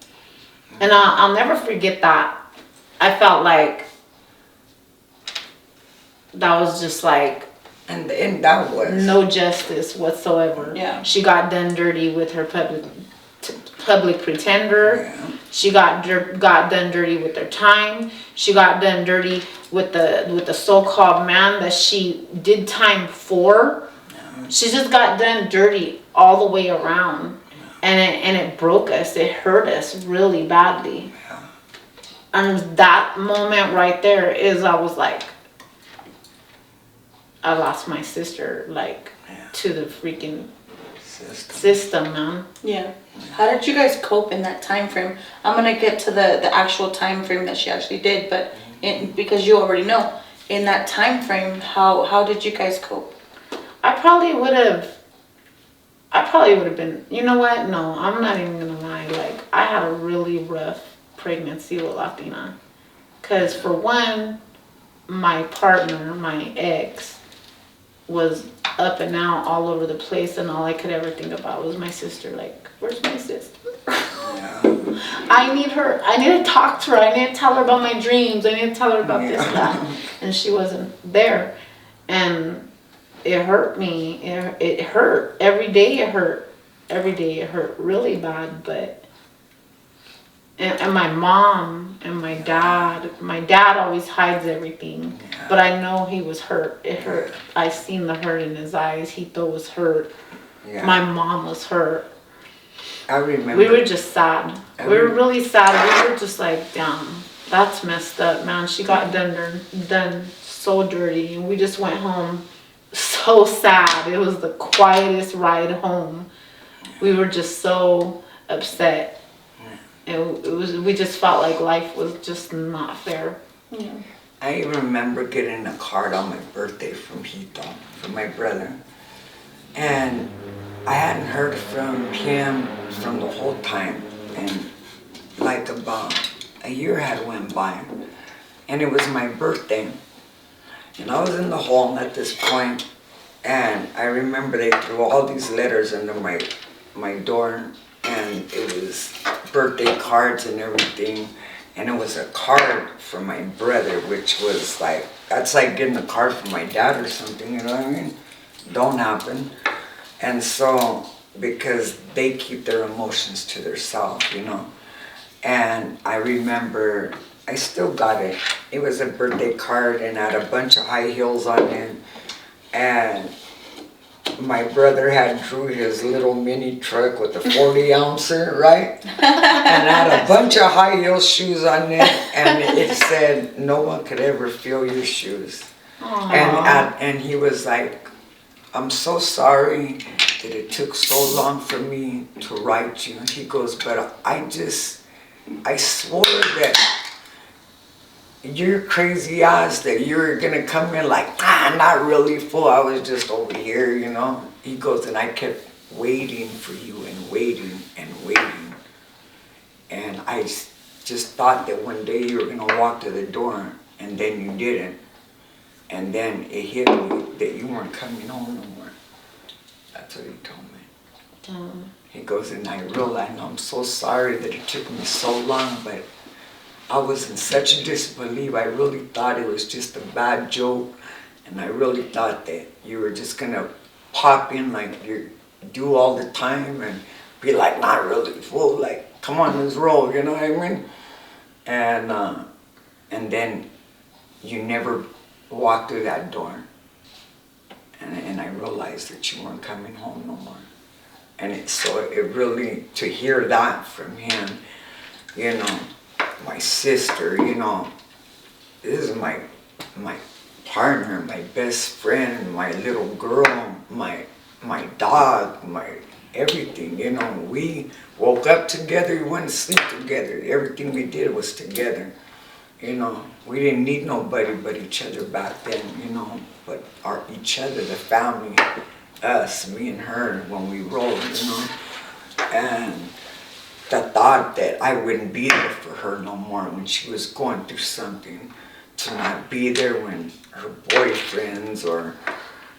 S1: And I'll never forget that. I felt like that was just like
S3: And that was.
S1: no justice whatsoever.
S2: Yeah.
S1: She got done dirty with her public pretender.
S3: Yeah.
S1: She got done dirty with her time. She got done dirty with the so-called man that she did time for. She just got done dirty all the way around, and it broke us. It hurt us really badly.
S3: Yeah.
S1: And that moment right there is, I was like, I lost my sister, like, to the freaking system, man.
S2: Yeah. How did you guys cope in that time frame? I'm gonna get to the actual time frame that she actually did, but because you already know, in that time frame, how did you guys cope?
S1: I probably would have been, you know what? No, I'm not even gonna lie. Like, I had a really rough pregnancy with Latina. Cause for one, my partner, my ex, was up and out all over the place, and all I could ever think about was my sister. Like, where's my sister?
S3: Yeah.
S1: I need her. I need to talk to her. I need to tell her about my dreams. I need to tell her about this and that. And she wasn't there. And it hurt me. It hurt. Every day it hurt. Every day it hurt really bad. But And my mom and my dad always hides everything.
S3: Yeah.
S1: But I know he was hurt. It hurt. I seen the hurt in his eyes. He thought was hurt.
S3: Yeah.
S1: My mom was hurt.
S3: I remember.
S1: We were just sad. We were really sad. We were just like, damn, that's messed up, man. She got done so dirty. And we just went home so sad. It was the quietest ride home. We were just so upset. We just felt like life was just not fair.
S2: Yeah.
S3: I even remember getting a card on my birthday from Hito, from my brother. And I hadn't heard from him from the whole time. And like about a year had went by. And it was my birthday. And I was in the home at this point. And I remember they threw all these letters under my door. And it was birthday cards and everything. And it was a card from my brother, which was like, that's like getting a card from my dad or something, you know what I mean? Don't happen. And so, because they keep their emotions to themselves, you know. And I remember, I still got it. It was a birthday card and had a bunch of high heels on it. And my brother had drew his little mini truck with a 40-ouncer, right? And had a bunch of high heel shoes on it, and it said, "No one could ever feel your shoes." And he was like, "I'm so sorry that it took so long for me to write you." He goes, "But I swore that you're crazy ass that you're gonna come in like, not really, fool. I was just over here, you know." He goes, "And I kept waiting for you and waiting and waiting. And I just thought that one day you were gonna walk to the door, and then you didn't. And then it hit me that you weren't coming home no more." That's what he told me.
S1: Damn.
S3: He goes, "And I realized, I'm so sorry that it took me so long, but I was in such disbelief. I really thought it was just a bad joke, and I really thought that you were just gonna pop in like you do all the time and be like, not really, fool, like, come on, let's roll, you know what I mean? And then you never walked through that door, and I realized that you weren't coming home no more." And it really, to hear that from him, you know, my sister, you know, this is my partner, my best friend, my little girl, my dog, my everything, you know. We woke up together, we went to sleep together. Everything we did was together, you know. We didn't need nobody but each other back then, you know. But each other, the family, us, me and her, when we rolled, you know. And the thought that I wouldn't be there for her no more when she was going through something, to not be there when her boyfriends or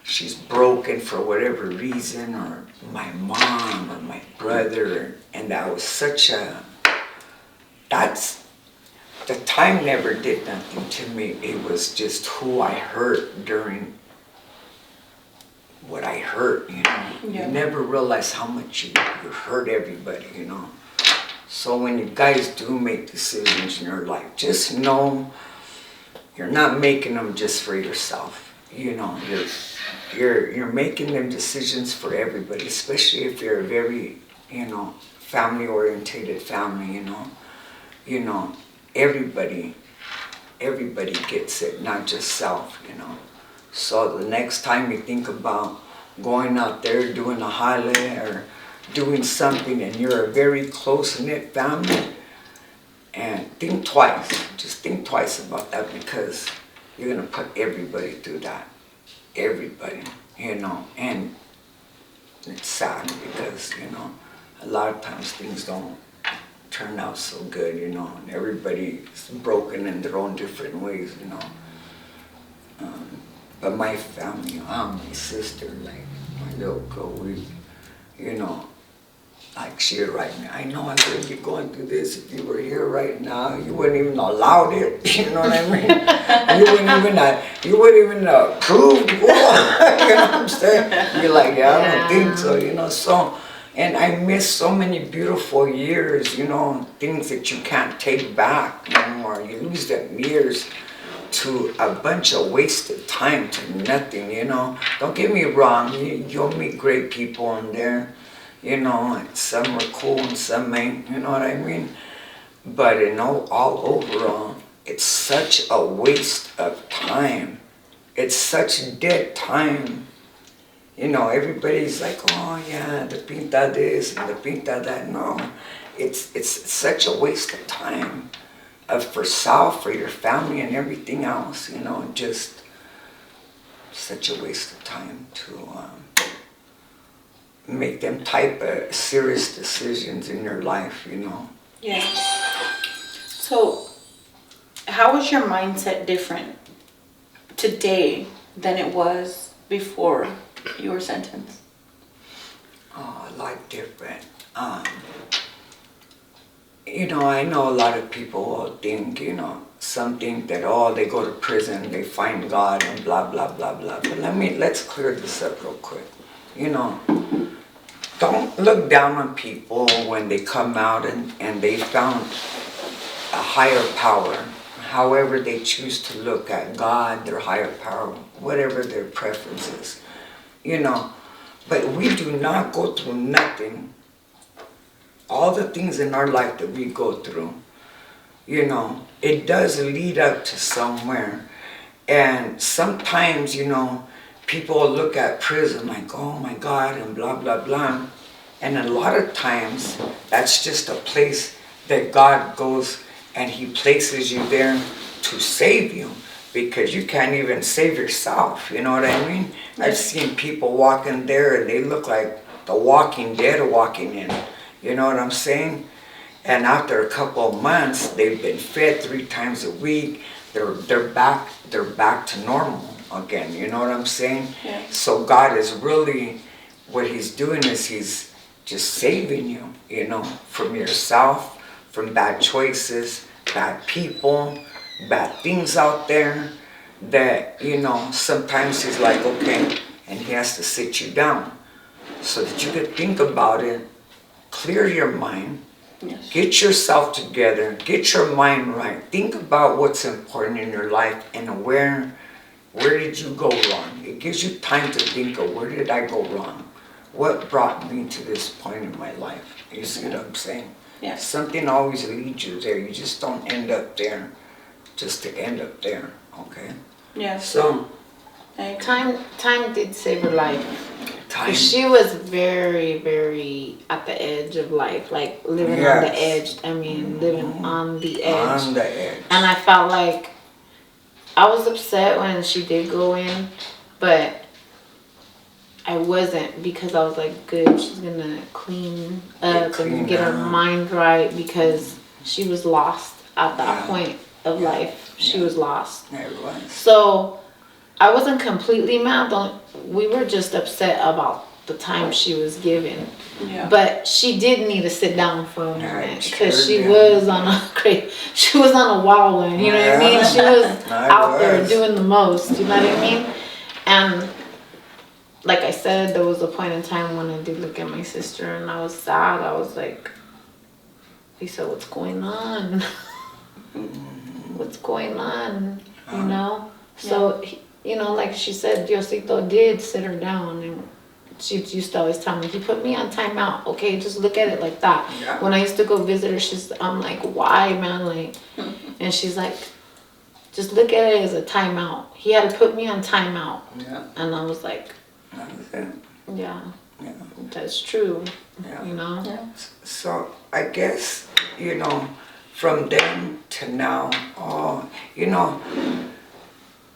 S3: she's broken for whatever reason, or my mom or my brother, and that was the time never did nothing to me. It was just who I hurt during what I hurt, you know.
S2: Yeah.
S3: You never realize how much you hurt everybody, you know. So when you guys do make decisions in your life, just know you're not making them just for yourself. You know, you're making them decisions for everybody, especially if you're a very, you know, family-orientated family, you know. You know, everybody gets it, not just self, you know. So the next time you think about going out there doing a highlight or doing something and you're a very close-knit family, and think twice. Just think twice about that, because you're going to put everybody through that. Everybody, you know. And it's sad because, you know, a lot of times things don't turn out so good, you know. And everybody's broken in their own different ways, you know. But my family, my sister, like my little girl, we, you know, like she right now, I know I wouldn't be going through this if you were here right now. You wouldn't even allow it, you know what I mean? You wouldn't even approve. You know what I'm saying? You're like, yeah, I don't think so, you know. So And I miss so many beautiful years, you know, things that you can't take back no more. You lose them years to a bunch of wasted time, to nothing, you know. Don't get me wrong, you'll meet great people in there, you know, and some are cool and some ain't, you know what I mean? But in all overall, it's such a waste of time. It's such dead time. You know, everybody's like, oh yeah, the pinta this and the pinta that. No, it's such a waste of time for self, for your family and everything else, you know, just such a waste of time to make them type of serious decisions in your life, you know.
S2: Yeah. So, how is your mindset different today than it was before you were sentenced?
S3: Oh, a lot different. You know, I know a lot of people think, you know, some think that, oh, they go to prison, they find God and blah, blah, blah, blah. But let's clear this up real quick. You know, don't look down on people when they come out and they found a higher power. However they choose to look at God, their higher power, whatever their preference is. You know, but we do not go through nothing. All the things in our life that we go through, you know, it does lead up to somewhere. And sometimes, you know, people look at prison like, oh my God, and blah, blah, blah. And a lot of times, that's just a place that God goes and He places you there to save you. Because you can't even save yourself, you know what I mean? I've seen people walk in there and they look like the Walking Dead walking in. You know what I'm saying? And after a couple of months, they've been fed 3 times a week. They're back to normal again. You know what I'm saying?
S2: Yeah.
S3: So God is really, what He's doing is He's just saving you, you know, from yourself, from bad choices, bad people, bad things out there. That, you know, sometimes He's like, okay, and He has to sit you down so that you could think about it. Clear your mind,
S2: Yes.
S3: Get yourself together, get your mind right. Think about what's important in your life and where did you go wrong. It gives you time to think of where did I go wrong? What brought me to this point in my life? You see what I'm saying?
S2: Yes.
S3: Something always leads you there. You just don't end up there just to end up there, okay?
S2: Yes.
S3: So,
S1: Time did save her life.
S3: time.
S1: She was very, very at the edge of life, like living on the edge. I mean, living on the edge.
S3: On the edge.
S1: And I felt like I was upset when she did go in, but I wasn't, because I was like, good, she's gonna clean up and get her mind right, because she was lost at that point of life. She was lost.
S3: There it was.
S1: So I wasn't completely mad. We were just upset about the time she was given.
S2: Yeah.
S1: But she did need to sit down for a moment, because
S3: sure
S1: she
S3: did.
S1: was on a wild one. You know what I mean? She was out there doing the most. You know what I mean? And like I said, there was a point in time when I did look at my sister and I was sad. I was like, Lisa, what's going on? What's going on? You know? So, you know, like she said, Diosito did sit her down, and she used to always tell me, he put me on timeout, okay? Just look at it like that.
S3: Yeah.
S1: When I used to go visit her, I'm like, why, man? Like, and she's like, just look at it as a timeout. He had to put me on timeout.
S3: Yeah.
S1: And I was like,
S3: That was it.
S1: yeah,
S3: Yeah.
S1: that's true.
S3: Yeah.
S1: You know?
S2: Yeah.
S3: So I guess, you know, from then to now, you know,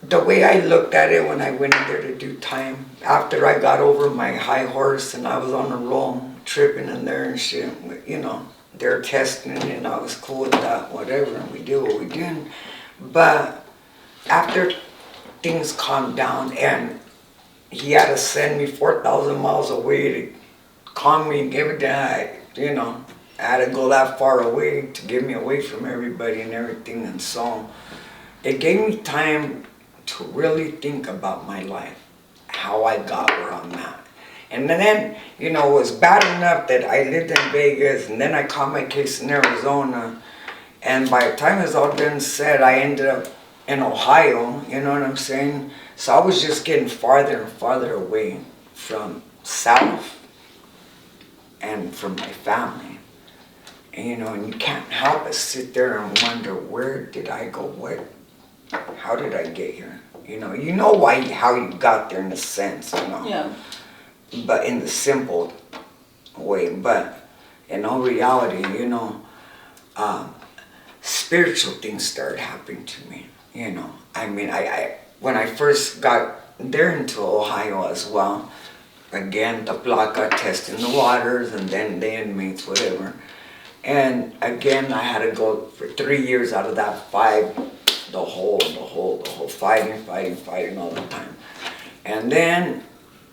S3: the way I looked at it when I went in there to do time, after I got over my high horse and I was on the roll, tripping in there and shit, you know, they're testing it and I was cool with that, whatever, and we did what we did. But after things calmed down and he had to send me 4,000 miles away to calm me and give it down, you know, I had to go that far away to get me away from everybody and everything. And so it gave me time to really think about my life, how I got where I'm at. And then, you know, it was bad enough that I lived in Vegas, and then I caught my case in Arizona. And by the time it's all done and said, I ended up in Ohio, you know what I'm saying? So I was just getting farther and farther away from South and from my family. And, you know, and you can't help but sit there and wonder, where did I go? How did I get here? You know why, how you got there in a sense, you know.
S2: Yeah.
S3: But in the simple way. But in all reality, you know, spiritual things started happening to me. You know, I mean, I when I first got there into Ohio as well, again, the Flaka testing the waters, and then the inmates, whatever. And again, I had to go for 3 years out of that 5, the whole fighting all the time. And then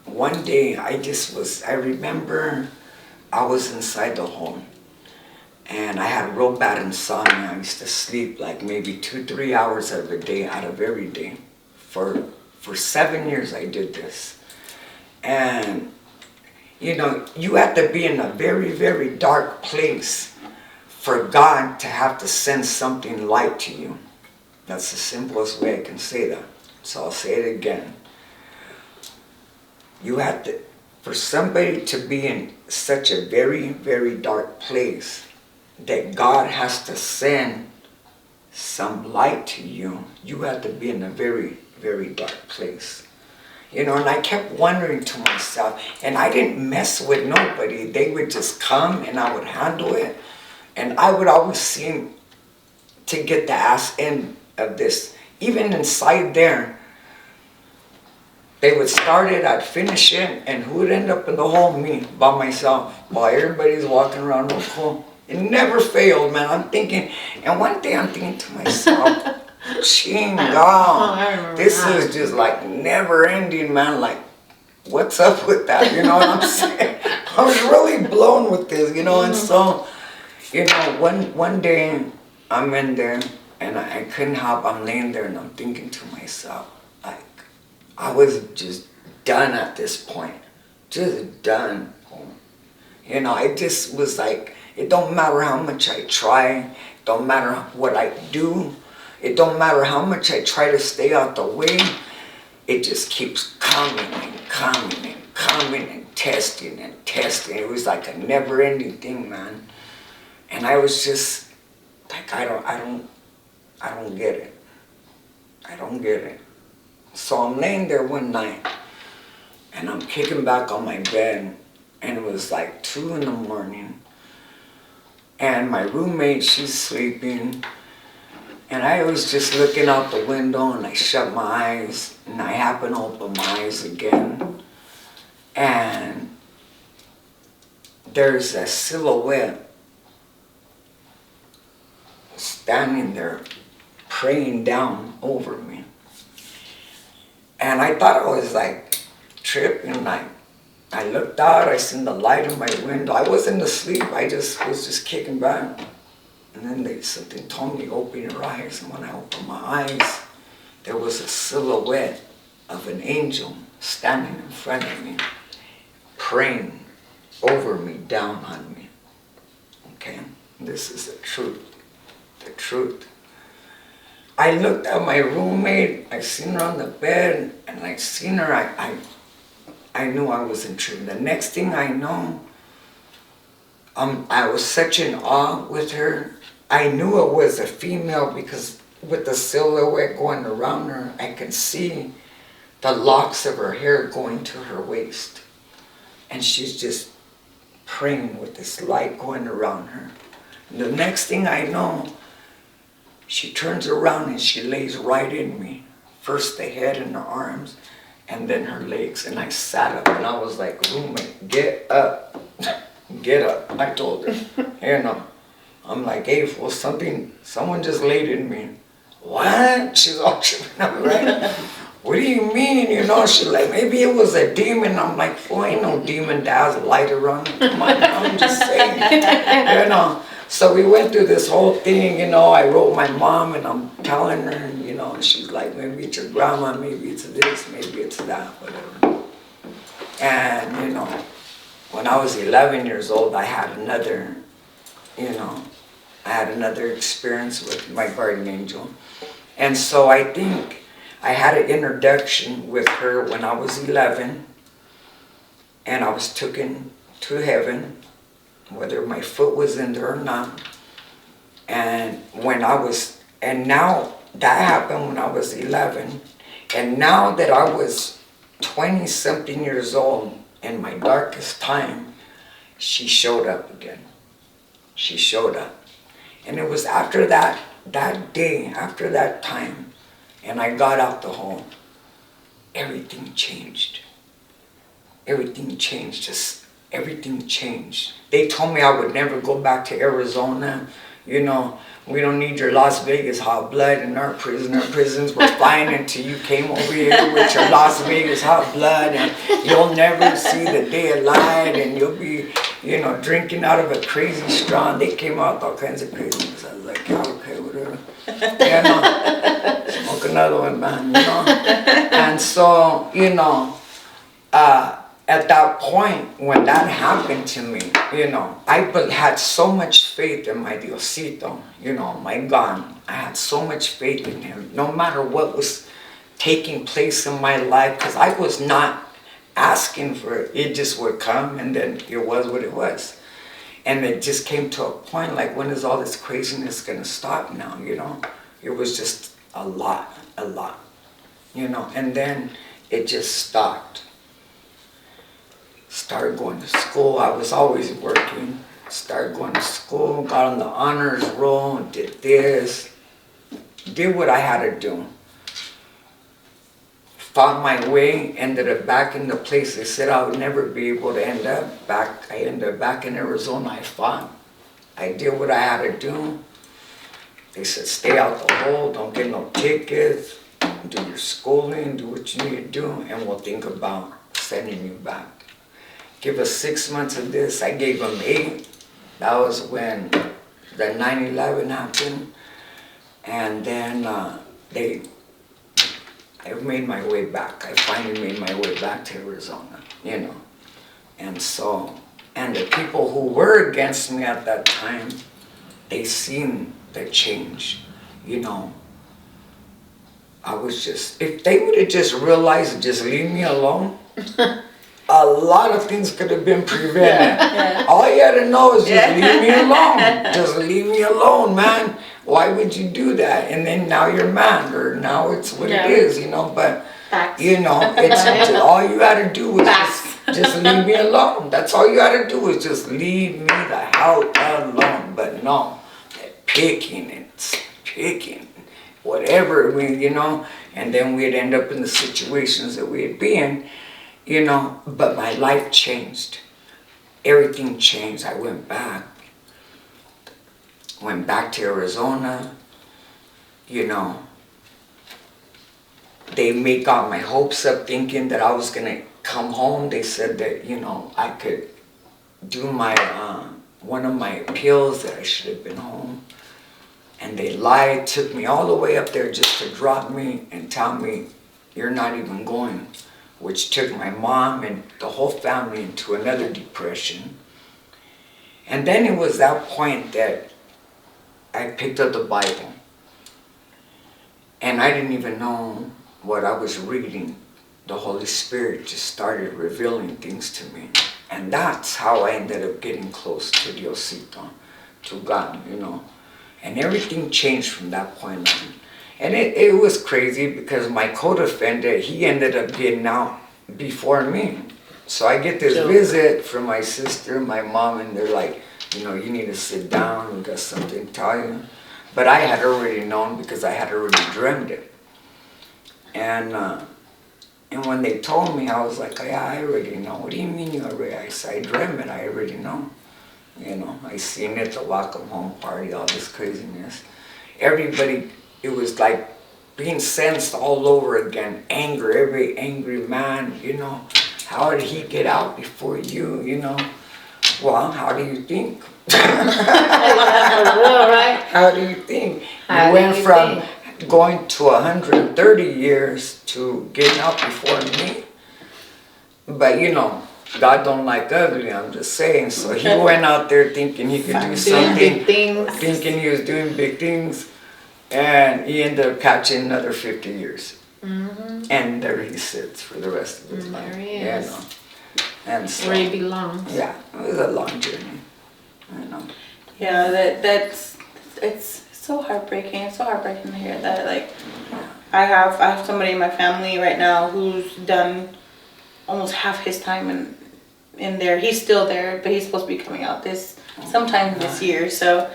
S3: one day I remember I was inside the home, and I had real bad insomnia. I used to sleep like maybe 2-3 hours out of every day. For 7 years I did this. And you know, you have to be in a very, very dark place for God to have to send something light to you. That's the simplest way I can say that. So I'll say it again. You have to, for somebody to be in such a very, very dark place, that God has to send some light to you, you have to be in a very, very dark place. You know, and I kept wondering to myself, and I didn't mess with nobody. They would just come and I would handle it. And I would always seem to get the ass end of this. Even inside there, they would start it, I'd finish it, and who would end up in the hole? Me, by myself, while everybody's walking around real cool. It never failed, man. I'm thinking, and one day I'm thinking to myself, God, this is just like never ending, man. Like, what's up with that? You know what I'm saying? I was really blown with this, you know. And so, you know, one day I'm in there and I couldn't help. I'm laying there and I'm thinking to myself, like, I was just done at this point, just done. You know, I just was like, it don't matter how much I try, don't matter what I do, it don't matter how much I try to stay out the way, it just keeps coming and coming and coming and testing and testing. It was like a never-ending thing, man. And I was just like, I don't get it. I don't get it. So I'm laying there one night and I'm kicking back on my bed, and it was like 2 in the morning. And my roommate, she's sleeping. And I was just looking out the window, and I shut my eyes, and I happen to open my eyes again. And there's a silhouette standing there, praying down over me. And I thought I was like tripping. I looked out, I seen the light in my window. I wasn't asleep, I was just kicking back. And then something told me, open your eyes. And when I opened my eyes, there was a silhouette of an angel standing in front of me, praying over me, down on me. Okay? This is the truth. The truth. I looked at my roommate, I seen her on the bed, and I seen her, I knew I was in trouble. The next thing I know, I was such in awe with her. I knew it was a female because with the silhouette going around her, I could see the locks of her hair going to her waist. And she's just praying with this light going around her. And the next thing I know, she turns around and she lays right in me. First the head and the arms, and then her legs. And I sat up and I was like, roommate, get up. Get up. I told her. You know, I'm like, hey, well, someone just laid in me. What? She's all tripping up, right? What do you mean? You know, she's like, maybe it was a demon. I'm like, well, ain't no demon that has a light around it. Come on, I'm just saying. You know. So we went through this whole thing, you know. I wrote my mom and I'm telling her, you know, and she's like, maybe it's your grandma, maybe it's this, maybe it's that, whatever. And, you know, when I was 11 years old, I had another, you know, I had another experience with my guardian angel. And so I think I had an introduction with her when I was 11, and I was taken to heaven, whether my foot was in there or not. And now that happened when I was 11. And now that I was 20 something years old, in my darkest time, she showed up again. She showed up. And it was after that day, after that time, and I got out the home, everything changed. Everything changed, just everything changed. They told me I would never go back to Arizona. You know, we don't need your Las Vegas hot blood in our prison. Our prisons were fine until you came over here with your Las Vegas hot blood, and you'll never see the day of light, and you'll be, you know, drinking out of a crazy straw. And they came out with all kinds of craziness. I was like, yeah, okay, whatever. Yeah, no, smoke another one, man, you know. And so, you know, at that point, when that happened to me, you know, I had so much faith in my Diosito, you know, my God. I had so much faith in him, no matter what was taking place in my life, because I was not asking for it. It just would come, and then it was what it was. And it just came to a point, like, when is all this craziness going to stop now, you know? It was just a lot, you know, and then it just stopped. Started going to school. I was always working. Started going to school, got on the honors roll, did this, did what I had to do. Found my way, ended up back in the place they said I would never be able to end up back. I ended up back in Arizona. I fought. I did what I had to do. They said, stay out the hole, don't get no tickets, do your schooling, do what you need to do, and we'll think about sending you back. Give us 6 months of this. I gave them 8. That was when the 9/11 happened. And then I made my way back. I finally made my way back to Arizona, you know. And so, and the people who were against me at that time, they seen the change, you know. I was just, if they would have just realized to just leave me alone, a lot of things could have been prevented.
S2: Yeah.
S3: All you had to know is just leave me alone. Just leave me alone, man. Why would you do that? And then now you're mad, or now it's what it is, you know. But,
S1: Facts.
S3: you know, it's just, all you had to do was just leave me alone. That's all you had to do was just leave me the hell alone. But no, picking, whatever, you know. And then we'd end up in the situations that we'd be in. You know, but my life changed. Everything changed. I went back to Arizona, you know. They got my hopes up thinking that I was gonna come home. They said that, you know, I could do my, one of my appeals, that I should have been home. And they lied, took me all the way up there just to drop me and tell me, you're not even going. Which took my mom and the whole family into another depression. And then it was that point that I picked up the Bible. And I didn't even know what I was reading. The Holy Spirit just started revealing things to me. And that's how I ended up getting close to Diosito, to God, you know. And everything changed from that point on. And it was crazy because my co-defendant, he ended up getting out before me. So I get this visit from my sister and my mom, and they're like, you know, you need to sit down, we got something to tell you. But I had already known because I had already dreamed it. And when they told me, I was like, yeah, I already know. What do you mean you already? I said, I dreamt it, I already know. You know, I seen it, the welcome home party, all this craziness. Everybody, it was like being sensed all over again. Anger, every angry man, you know. How did he get out before you, you know? Well, how do you think?
S1: Right?
S3: How do you think? You went from going to 130 years to getting out before me. But you know, God don't like ugly, I'm just saying. So he went out there thinking he could do
S1: Doing
S3: something,
S1: big things.
S3: thinking he was doing big things, and he ended up catching another 50 years. And there he sits for the rest of his life.
S1: There he is.
S3: You know. And so,
S1: Where he belongs.
S3: yeah, it was a long journey. You know.
S2: Yeah, that's it's so heartbreaking. It's so heartbreaking to hear that. Like, I have somebody in my family right now who's done almost half his time in there. He's still there, but he's supposed to be coming out sometime this year. So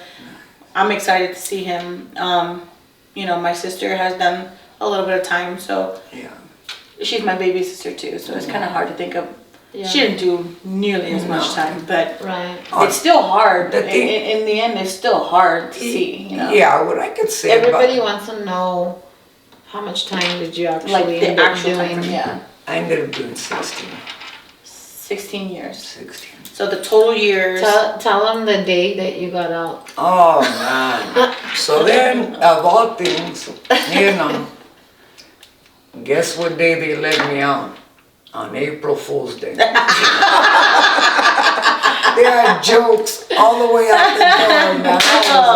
S2: I'm excited to see him. You know, my sister has done a little bit of time, so
S3: Yeah.
S2: she's my baby sister too. So it's kind of hard to think of.
S1: Yeah.
S2: She didn't do nearly as much time, but
S1: Right.
S2: it's still hard.
S3: The thing-
S2: In the end, it's still hard to see. You know,
S3: Yeah, what I could say
S1: Everybody
S3: about,
S1: wants to know how much time did you actually
S2: like the
S1: end up
S2: actual time
S1: doing?
S2: frame. Yeah,
S3: I ended up doing 16.
S2: 16 years.
S3: 16.
S2: So the total years.
S1: Tell them the day that you got out.
S3: Oh man. So then, of all things, you know, guess what day they let me out? On April Fool's Day. There are jokes all the way out the door, man. I was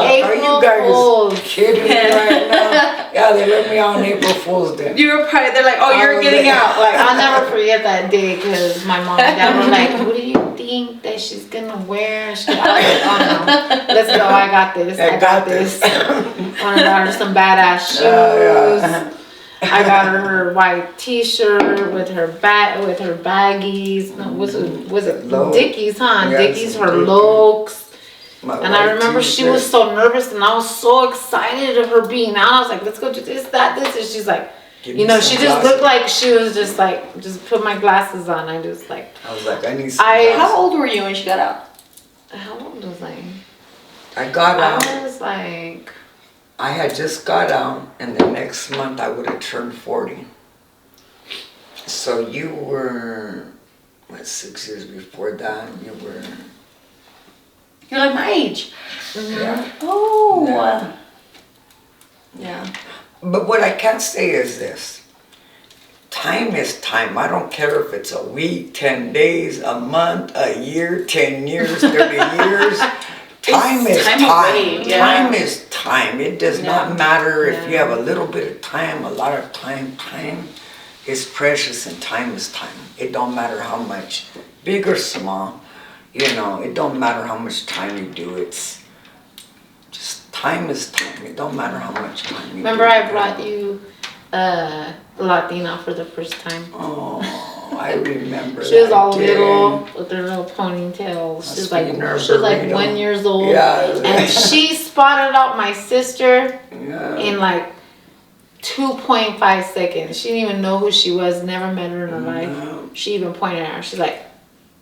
S3: like, are you
S1: April
S3: guys
S1: Fools.
S3: kidding me right now? Yeah, they let me out on April Fool's Day.
S2: You were probably, they're like, oh, you're
S3: was
S2: getting
S3: like-
S2: out. Like,
S1: I'll never forget that day because my mom and dad were like, "What do you think that she's gonna wear?" I was like, "Oh no, let's go! I got this! I got this!" I got her some badass shoes. I got her white T-shirt with her baggies. No, was it
S3: Low.
S1: Dickies? Huh?
S3: Yeah,
S1: Dickies.
S3: some
S1: Her
S3: Dickies.
S1: Lokes.
S3: My
S1: And I
S3: white
S1: remember she
S3: t-shirt.
S1: was so nervous, and I was so excited of her being out. I was like, "Let's go do this, that, this." And she's like,
S3: Give
S1: you
S3: me
S1: know,
S3: some
S1: she just
S3: glasses.
S1: looked like she was just like, just put my glasses on. I just like,
S3: I was like, I need some
S1: I-
S3: glasses.
S2: how old were you when she got out?
S1: how old was I?
S3: I got out.
S1: I was like,
S3: I had just got out, and the next month I would have turned 40. So you were, what, 6 years before that? You were,
S2: You're like my age.
S3: yeah.
S2: Oh.
S1: yeah.
S3: But what I can say is this. Time is time. I don't care if it's a week, 10 days, a month, a year, 10 years, 30 years. Time is
S2: time
S3: time.
S2: away, yeah.
S3: Time is time. It does not matter if you
S1: Yeah.
S3: have a little bit of time, a lot of time. Time is precious and time is time. It don't matter how much, big or small, you know, it don't matter how much time you do. It's just time is time. It don't matter how much time you
S1: Remember,
S3: do.
S1: I brought you Latina for the first time.
S3: Oh, I remember.
S1: She was
S3: that
S1: all
S3: day.
S1: little with her little ponytail. She was like,
S3: Speaking of
S1: she was like
S3: burrito.
S1: 1 year old.
S3: Yeah.
S1: And she spotted out my sister
S3: Yeah.
S1: in like 2.5 seconds. She didn't even know who she was, never met her in her life. She even pointed at her. She's like,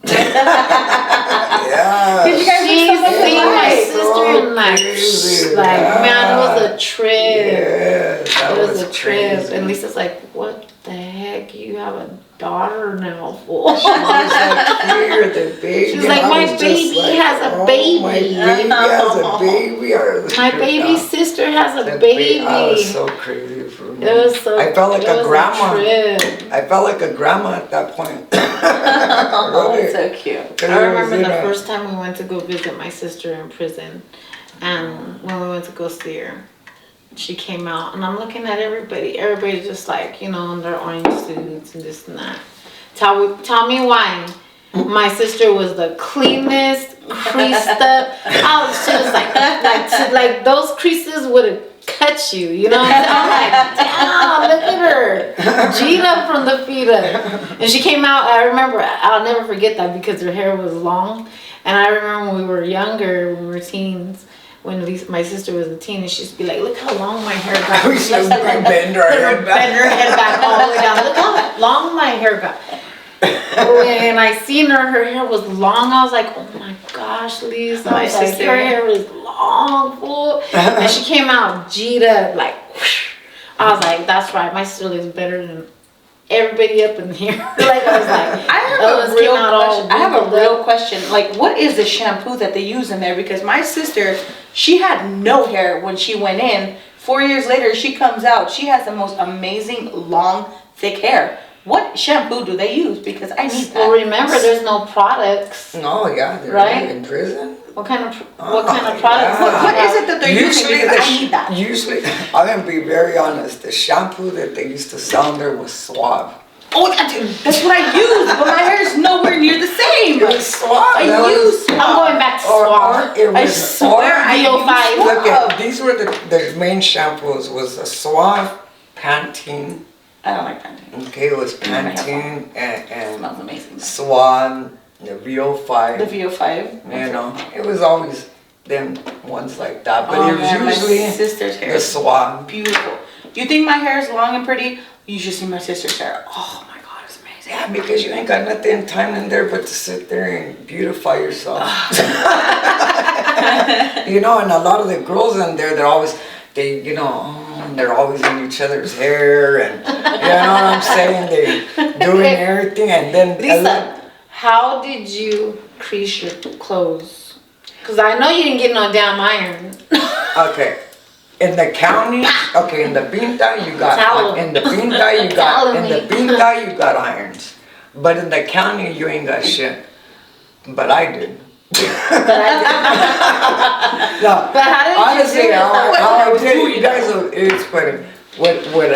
S3: Yeah.
S2: Did you guys
S1: she
S2: look so much
S1: seen my
S2: alike?
S1: sister and like,
S3: Crazy.
S1: like
S3: Yeah.
S1: man, it was a trip.
S3: Yeah, that
S1: It was a trip.
S3: crazy.
S1: And Lisa's like, what the heck? You have a daughter now, fool.
S3: She was like, here, the baby.
S1: She was like,
S3: I
S1: my
S3: was just
S1: baby
S3: like,
S1: has a
S3: oh,
S1: baby."
S3: My baby has a baby.
S1: My baby sister has a
S3: The
S1: baby.
S3: I was so crazy for me.
S1: It was so.
S3: I felt like
S1: it
S3: a
S1: was
S3: grandma.
S1: trip.
S3: I felt like a grandma at that point.
S2: Oh,
S3: Really.
S2: that's so cute.
S1: I remember the first time we went to go visit my sister in prison, and when we went to go see her, she came out, and I'm looking at everybody. Everybody's just like, you know, in their orange suits and this and that. Tell me why. My sister was the cleanest, creased up. She was like those creases would have cut you, you know what I'm saying? I'm like, damn, look at her. G'd up from the feet up. And she came out, I remember, I'll never forget that because her hair was long. And I remember when we were younger, when we were teens, when my sister was a teen, and she'd be like, look how long my hair got.
S3: We should bend our head back.
S1: Bend her head back all the way down. Look how long my hair got. When I seen her hair was long. I was like, oh my gosh, Lisa.
S2: My
S1: I was like,
S2: sister.
S1: your hair is long, fool. And she came out G'd up, like, whoosh. I was like, that's right. My sister looks better than everybody up in here. Like, I was like,
S2: I have
S1: Ellis
S2: a real
S1: came out all
S2: question. I have a
S1: wrinkled
S2: real
S1: up.
S2: question. Like, what is the shampoo that they use in there? Because my sister, she had no hair when she went in. 4 years later, she comes out. She has the most amazing, long, thick hair. What shampoo do they use? Because I need that.
S1: Well, remember, there's no products.
S3: No, yeah, they're
S1: Right?
S3: in prison.
S1: What kind of
S3: Oh,
S1: products?
S3: yeah.
S2: What is it that they're using? Because I need that.
S3: Usually, I'm gonna be very honest. The shampoo that they used to sell in there was Suave.
S2: Oh, that's what I use, but my hair is nowhere near the same.
S3: It was Suave.
S2: I
S3: That was-
S2: use Suave.
S1: I'm going back to Suave.
S3: it was,
S2: I swear I use
S1: VO5.
S2: Suave.
S3: Look at these were the main shampoos was the Suave, Pantene.
S2: I don't like Pantene.
S3: Okay, it was
S2: I have
S3: Pantene
S2: It
S3: and
S2: smells amazing.
S3: Swan, the VO5.
S2: The VO5.
S3: You know, it was always them ones like that, but
S2: Oh,
S3: it was
S2: man, my
S3: usually
S2: sister's hair
S3: the
S2: is
S3: Swan.
S2: beautiful. You think my hair is long and pretty? You should see my sister's hair. Oh my god, it's amazing.
S3: Yeah, because you ain't got nothing time in there but to sit there and beautify yourself. You know, and a lot of the girls in there, they're always, they're always in each other's hair, and you know what I'm saying? They doing everything, and then
S1: Lisa, how did you crease your clothes? Because I know you didn't get no damn iron.
S3: Okay. In the county, okay, in the Pinta you got
S1: Tell 'em.
S3: in the Pinta you got
S1: Tell
S3: in the
S1: me.
S3: Pinta you got irons. But in the county you ain't got shit. But I did.
S1: But I
S3: No,
S1: But how did
S3: honestly,
S1: you do it?
S3: how I did it, you guys, it's funny.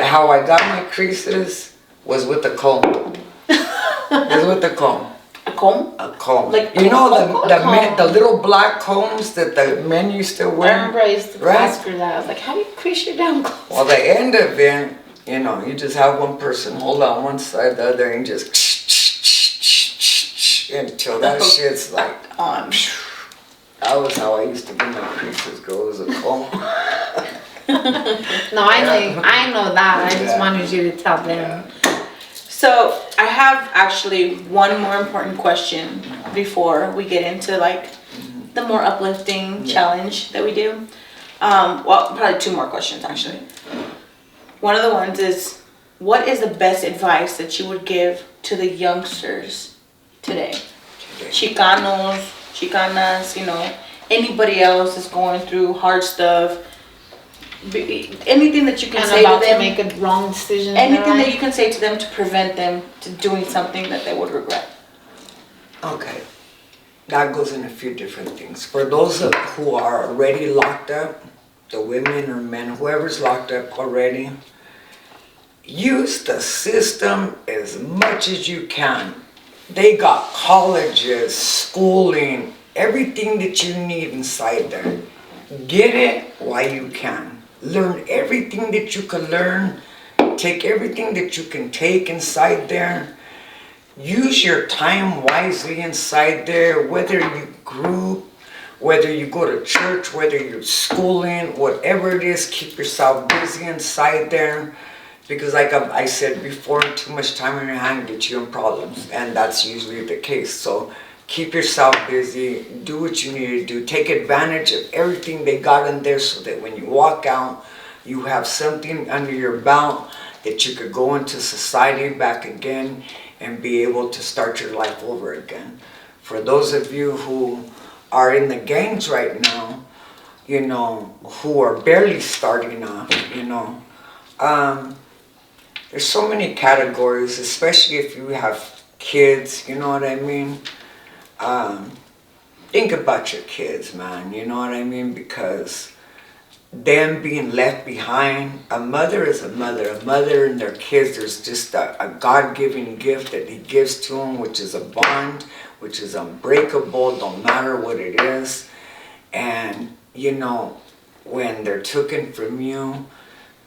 S3: How I got my creases was with the comb. Was with the comb.
S2: A comb?
S3: A comb.
S2: Like
S3: you know
S1: comb?
S3: the little black combs that the men used to wear?
S1: remember I used to
S3: Right.
S1: ask her that. I was like, how do you crease your damn clothes?
S3: Well, the end of it, you just have one person hold on one side, the other, and just until that shit's like
S2: On.
S3: That was how I used to get my creases go, as a comb.
S1: No, I know that. I just
S3: Yeah.
S1: wanted you to tell them.
S2: So I have actually one more important question before we get into like the more uplifting challenge that we do. Well, probably two more questions actually. One of the ones is, what is the best advice that you would give to the youngsters today? Chicanos, Chicanas, anybody else is going through hard stuff. Anything that you can
S1: And
S2: say
S1: about
S2: to
S1: to
S2: them.
S1: make a wrong decision.
S2: Anything that you can say to them to prevent them to doing something that they would regret.
S3: Okay, that goes in a few different things. For those who are already locked up, the women or men, whoever's locked up already, use the system as much as you can. They got colleges, schooling, everything that you need inside there. Get it while you can. Learn everything that you can learn. Take everything that you can take inside there. Use your time wisely inside there, whether you group, whether you go to church, whether you're schooling, whatever it is, keep yourself busy inside there. Because like I said before, too much time on your hand gets you in problems, and that's usually the case. So keep yourself busy, do what you need to do, take advantage of everything they got in there so that when you walk out, you have something under your belt that you could go into society back again and be able to start your life over again. For those of you who are in the gangs right now, who are barely starting off, there's so many categories, especially if you have kids, you know what I mean? Think about your kids, man, you know what I mean? Because them being left behind, a mother is a mother. A mother and their kids, there's just a God-given gift that He gives to them, which is a bond, which is unbreakable, don't matter what it is. And, when they're taken from you,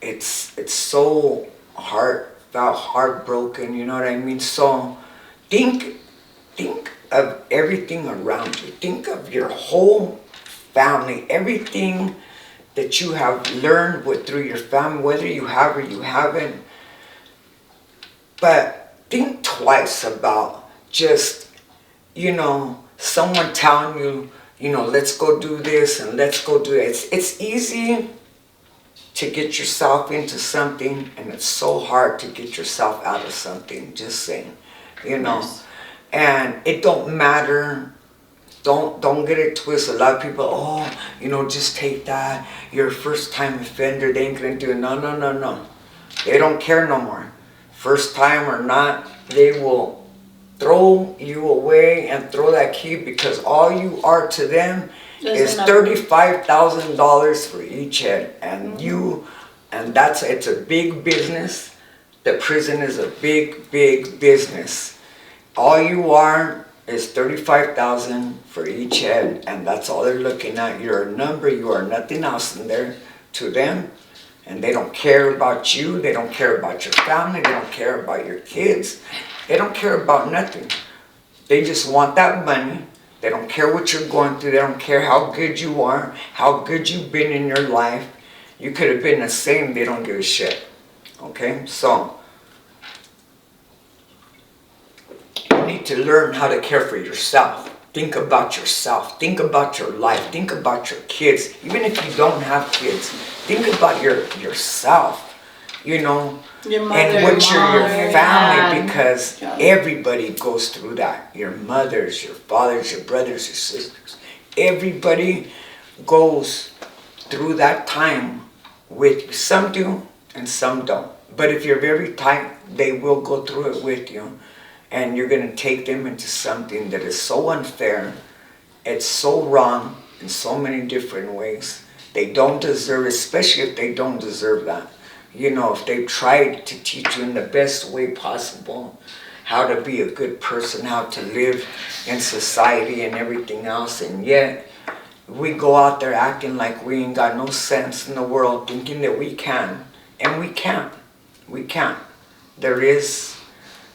S3: it's so heartbroken, you know what I mean? So think of everything around you. Think of your whole family, everything that you have learned through your family, whether you have or you haven't. But think twice about just, someone telling you, let's go do this and let's go do it. It's easy to get yourself into something, and it's so hard to get yourself out of something, just saying,
S2: Yes.
S3: And it don't matter. Don't get it twisted. A lot of people, just take that. You're a first time offender, they ain't gonna do it. No. They don't care no more. first time or not, they will throw you away and throw that key, because all you are to them is $35,000 for each head. And it's a big business. The prison is a big, big business. All you are is $35,000 for each head, and that's all they're looking at. You're a number. You are nothing else in there to them, and they don't care about you. They don't care about your family. They don't care about your kids. They don't care about nothing. They just want that money. They don't care what you're going through. They don't care how good you are, how good you've been in your life. You could have been the same. They don't give a shit. Okay? So, you need to learn how to care for yourself. Think about yourself. Think about your life. Think about your kids. Even if you don't have kids, think about yourself. You know,
S2: Your mother,
S3: and what your family,
S1: dad.
S3: because everybody goes through that. Your mothers, your fathers, your brothers, your sisters. Everybody goes through that time with you. Some do and some don't. But if you're very tight, they will go through it with you. And you're going to take them into something that is so unfair. It's so wrong in so many different ways. They don't deserve, especially if they don't deserve that. You know, if they've tried to teach you in the best way possible how to be a good person, how to live in society and everything else, and yet we go out there acting like we ain't got no sense in the world, thinking that we can, and we can't. We can't. There is,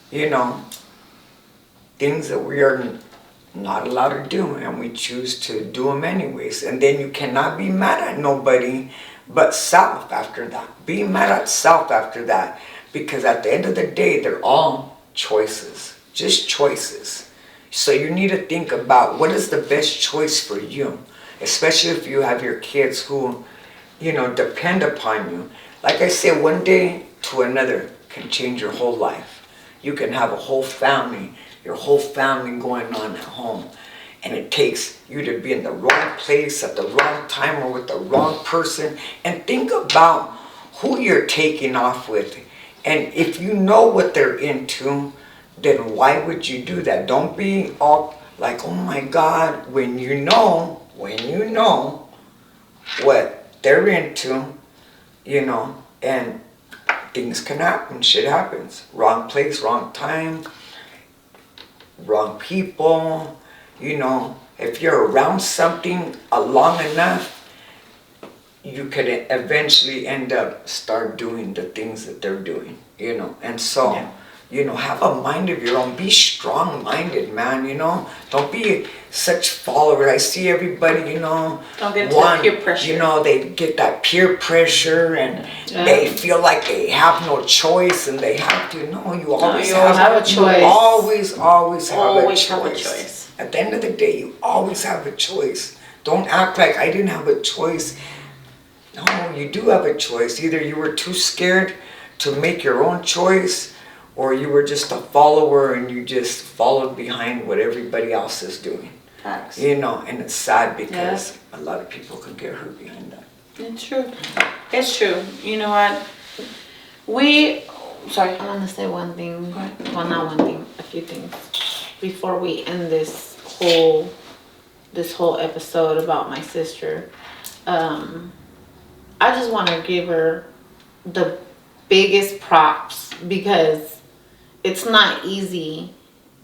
S3: you know, things that we are not allowed to do, and we choose to do them anyways. And then you cannot be mad at nobody but self after that. Be mad at self after that, because at the end of the day, they're all choices, just choices. So you need to think about what is the best choice for you, especially if you have your kids who, you know, depend upon you. Like I said, one day to another can change your whole life. You can have a whole family, your whole family going on at home. And it takes you to be in the wrong place at the wrong time or with the wrong person. And think about who you're taking off with. And if you know what they're into, then why would you do that? Don't be all like, oh my God, when you know what they're into, you know, and things can happen, shit happens. Wrong place, wrong time, wrong people. You know, if you're around something long enough, you could eventually end up start doing the things that they're doing, you know. And so, you know, have a mind of your own. Be strong-minded, man, you know. Don't be such follower. I see everybody, you know.
S2: Don't get into that peer pressure.
S3: You know, they get that peer pressure and they feel like they have no choice and they have to. No, you always
S1: have a choice.
S3: You always have a choice.
S2: Have a choice.
S3: At the end of the day, you always have a choice. Don't act like I didn't have a choice. No, you do have a choice. Either you were too scared to make your own choice, or you were just a follower and you just followed behind what everybody else is doing.
S2: Facts.
S3: You know, and it's sad because a lot of people could get hurt behind that.
S2: It's true. It's true. You know what? Sorry.
S1: I want to say one thing. Well, not one thing. A few things before we end this whole episode about my sister. I just want to give her the biggest props, because it's not easy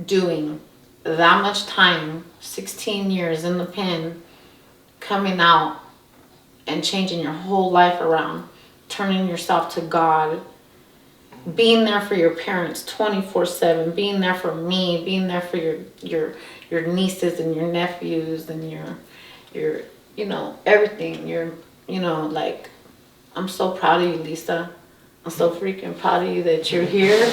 S1: doing that much time, 16 years in the pen, coming out and changing your whole life around, turning yourself to God, being there for your parents 24/7, being there for me, being there for your nieces and your nephews and your you know, everything. You know, like, I'm so proud of you, Lisa. I'm so freaking proud of you that you're here.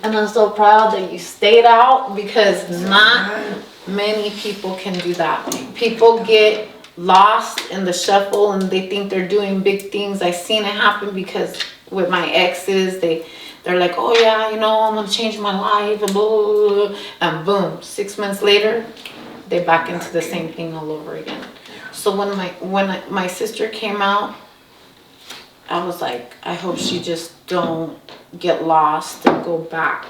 S1: And I'm so proud that you stayed out, because not many people can do that. People get lost in the shuffle and they think they're doing big things. I've seen it happen, because with my exes, they're like, oh yeah, you know, I'm gonna change my life and blah, blah, blah. And boom, 6 months later, they're back into the same thing all over again. So when my sister came out, I was like, I hope she just don't get lost and go back.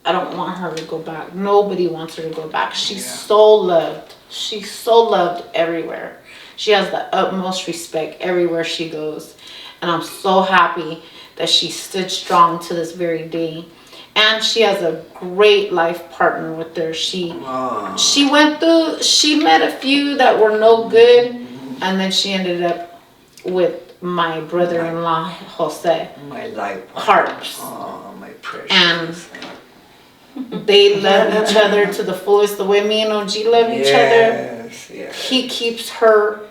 S1: I don't want her to go back. Nobody wants her to go back. She's so loved. She's so loved everywhere. She has the utmost respect everywhere she goes. And I'm so happy that she stood strong to this very day. And she has a great life partner with her. She met a few that were no good, and then she ended up with my brother-in-law, Jose.
S3: My life.
S1: Harps.
S3: Oh, my precious.
S1: And they love each other to the fullest, the way me and OG love each other.
S3: Yes.
S1: He keeps her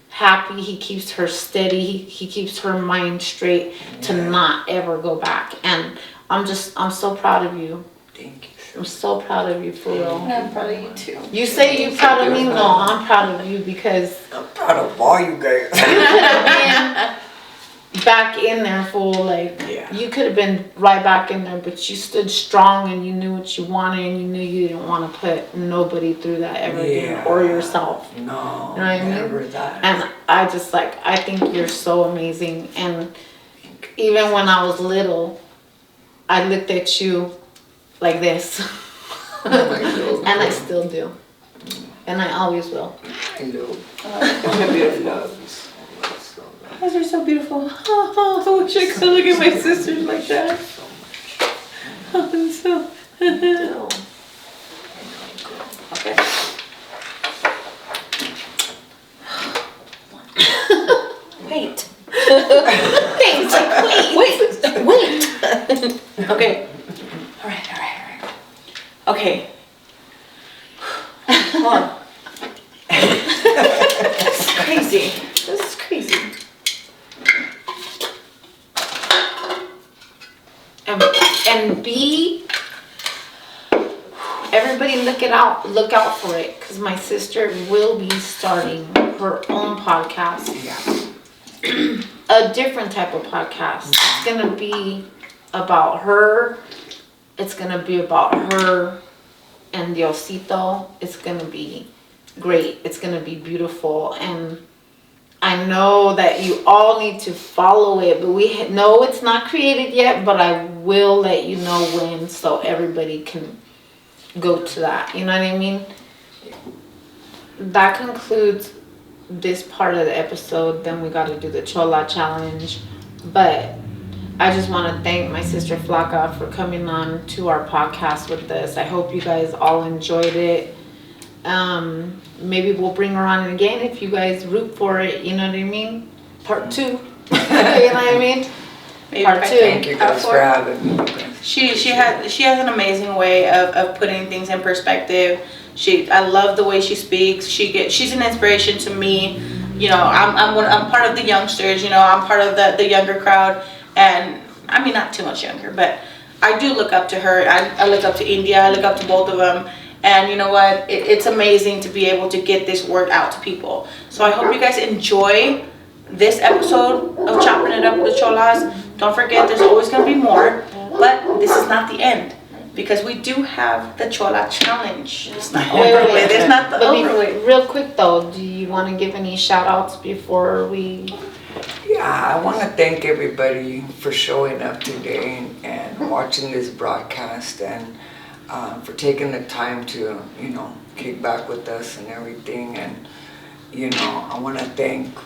S1: happy, he keeps her steady, he keeps her mind straight to not ever go back. And I'm so proud of you.
S3: Thank you.
S1: I'm so proud of you, for real.
S2: I'm proud of you too.
S1: You say you're proud of me? No, I'm proud of you because
S3: I'm proud of all you guys.
S1: you could have been back in there, fool. Like, you could have been right back in there, but you stood strong and you knew what you wanted and you knew you didn't want to put nobody through that ever again, or yourself.
S3: No,
S1: you know what I mean?
S3: never that.
S1: And I just I think you're so amazing. And even when I was little, I looked at you like this. And I still do. And I always will.
S3: I know.
S2: You're beautiful. You guys are so beautiful. Oh, I wish I could look at my sisters like that. I'm so. Okay. Wait. Thanks. Wait. Okay. All right. Okay. Hold on. This is crazy. This is crazy.
S1: And B, everybody look out for it, because my sister will be starting her own podcast. A different type of podcast. It's gonna be about her. It's gonna be about her and Diosito. It's gonna be great. It's gonna be beautiful. And I know that you all need to follow it, but we know it's not created yet, but I will let you know when, so everybody can go to that. You know what I mean? That concludes this part of the episode. Then we got to do the Chola challenge. But I just want to thank my sister Flaka for coming on to our podcast with us. I hope you guys all enjoyed it. Maybe we'll bring her on again if you guys root for it. You know what I mean? Part 2. You know what I mean?
S2: Maybe
S1: Part 2.
S3: Thank you guys for having me.
S2: She has an amazing way of putting things in perspective. I love the way she speaks. She's an inspiration to me. You know, I'm part of the youngsters. You know, I'm part of the younger crowd, and I mean not too much younger, but I do look up to her. I look up to India. I look up to both of them. And you know what? It's amazing to be able to get this word out to people. So I hope you guys enjoy this episode of Chopping It Up with the Cholas. Don't forget, there's always going to be more. But this is not the end. Because we do have the Chola challenge. It's not over with. It's not over with.
S1: Real quick though, do you want to give any shout outs before we...
S3: Yeah, I want to thank everybody for showing up today and watching this broadcast, and for taking the time to, you know, kick back with us and everything. And, you know, I want to thank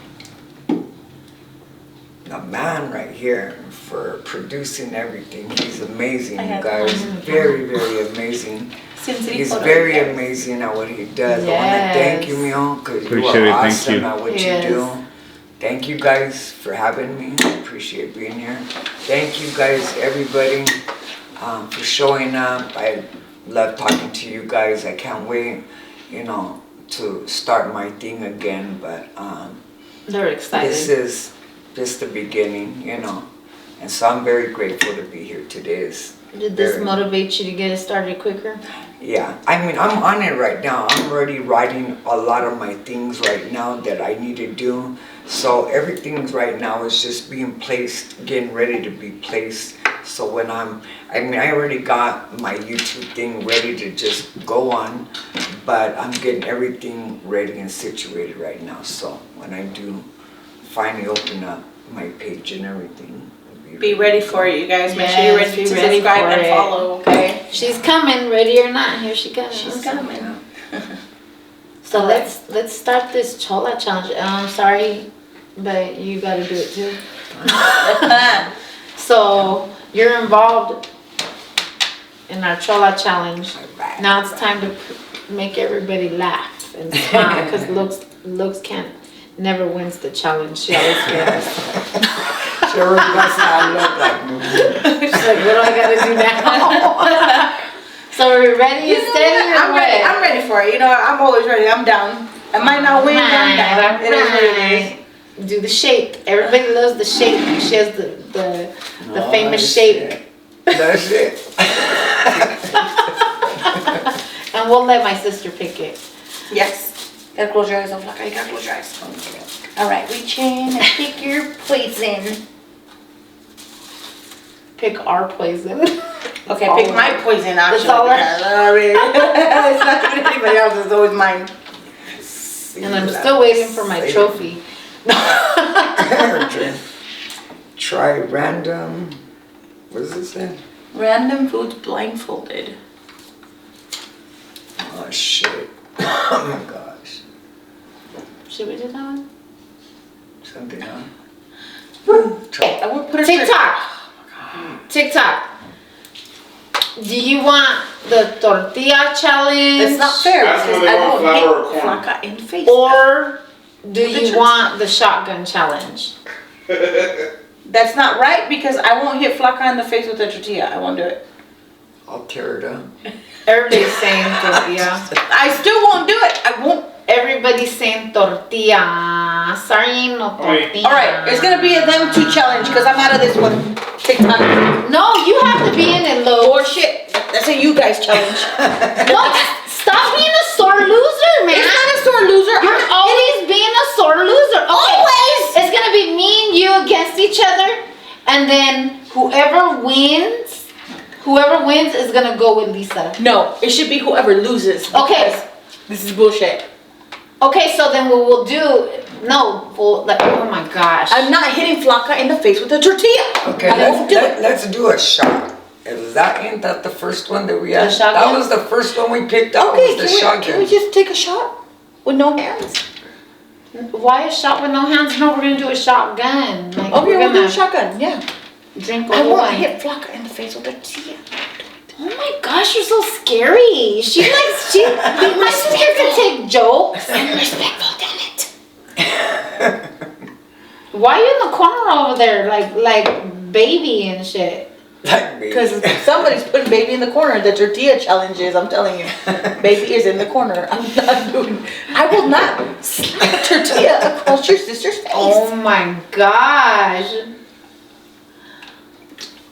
S3: the man right here for producing everything. He's amazing, you guys. Very, very amazing. He's very amazing at what he does. I want to thank you, Mio, because you are awesome at what you do. Thank you guys for having me. I appreciate being here. Thank you guys, everybody, for showing up. I love talking to you guys. I can't wait, you know, to start my thing again. But
S1: they're excited.
S3: This is just the beginning, you know. And so I'm very grateful to be here today.
S1: Did this motivate you to get it started quicker?
S3: Yeah, I mean, I'm on it right now. I'm already writing a lot of my things right now that I need to do. So everything right now is just being placed, getting ready to be placed. So when I already got my YouTube thing ready to just go on, but I'm getting everything ready and situated right now. So when I do finally open up, my page and everything.
S2: Be ready for it, you guys. Make sure you're
S1: Yes,
S2: ready
S1: be
S2: to
S1: ready
S2: subscribe
S1: for
S2: and
S1: it.
S2: follow, okay?
S1: She's coming, ready or not. Here she comes.
S2: She's coming.
S1: So let's start this Chola challenge. I'm sorry, but you got to do it too. So you're involved in our Chola challenge.
S3: Alright.
S1: Now it's time to make everybody laugh and smile because looks never wins the challenge. She always fails.
S3: She already got how I look like.
S1: She's like, what do I got to do now? So are we ready and steady?
S2: I'm ready. I'm ready for it. You know, I'm always ready. I'm down. I might not win, but I'm down. It is what it is.
S1: Do the shake. Everybody loves the shake. She has the
S3: Oh,
S1: famous
S3: shit.
S1: shake.
S3: That's it.
S1: And we'll let my sister pick it.
S2: Yes. Gotta close your eyes, oh, Flaka. You gotta close your eyes. All right, reach in and pick your poison.
S1: Pick our poison.
S2: Okay, pick my poison, actually.
S1: That's all right.
S2: It's not even anybody else. It's always mine.
S1: And I'm still waiting for my trophy.
S3: Try random. What does it say?
S2: Random foods blindfolded.
S3: Oh shit. Oh my gosh.
S1: Should we do that one?
S3: Something on.
S2: Okay, I will put it
S1: TikTok. TikTok. Do you want the tortilla challenge?
S2: It's not fair
S4: That's
S2: because
S4: when
S2: I
S4: they want
S2: will
S4: flour or
S2: hit
S4: corn.
S2: Flaka in the face.
S1: Or do
S2: The
S1: you
S2: tortilla.
S1: want the shotgun challenge?
S2: That's not right because I won't hit Flaka in the face with a tortilla. I won't do it.
S3: I'll tear it up.
S1: Everybody's saying tortilla.
S2: I still won't do it. I won't.
S1: Everybody's saying tortilla. Sorry, no tortilla.
S2: All right, it's gonna be a them two challenge because I'm out of this one. TikTok.
S1: No, you have to be in it low.
S2: Or shit. That's a you guys challenge.
S1: No, stop being a sore loser, man.
S2: It's not a sore loser.
S1: You're always being a sore loser. Okay.
S2: Always.
S1: It's gonna be me and you against each other, and then whoever wins is gonna go with Lisa.
S2: No, it should be whoever loses.
S1: Okay.
S2: because This is bullshit.
S1: Okay, so then what we'll do? No, we'll like. Oh my gosh.
S2: I'm not hitting Flaka in the face with a tortilla.
S3: Okay,
S2: I won't do it.
S3: let's do a shot. Ain't that the first one that we had?
S1: shotgun?
S3: That was the first one we picked up.
S2: Okay,
S3: was the shotgun.
S2: can we just take a shot with no hands?
S1: Why a shot with no hands? No, we're gonna do a shotgun. Like,
S2: Okay,
S1: we're
S2: we'll do
S1: gonna
S2: a shotgun. Yeah.
S1: drink a
S2: I
S1: whole
S2: won't
S1: one.
S2: hit Flaka in the face with a tortilla.
S1: Oh my gosh, you're so scary. She my sister can take jokes.
S2: I'm respectful, damn it.
S1: Why are you in the corner over there, like baby and shit?
S3: Like me.
S2: Because somebody's putting baby in the corner. The tortilla challenge is, I'm telling you. Baby is in the corner. I will not slap a tortilla across your sister's face.
S1: Oh my gosh.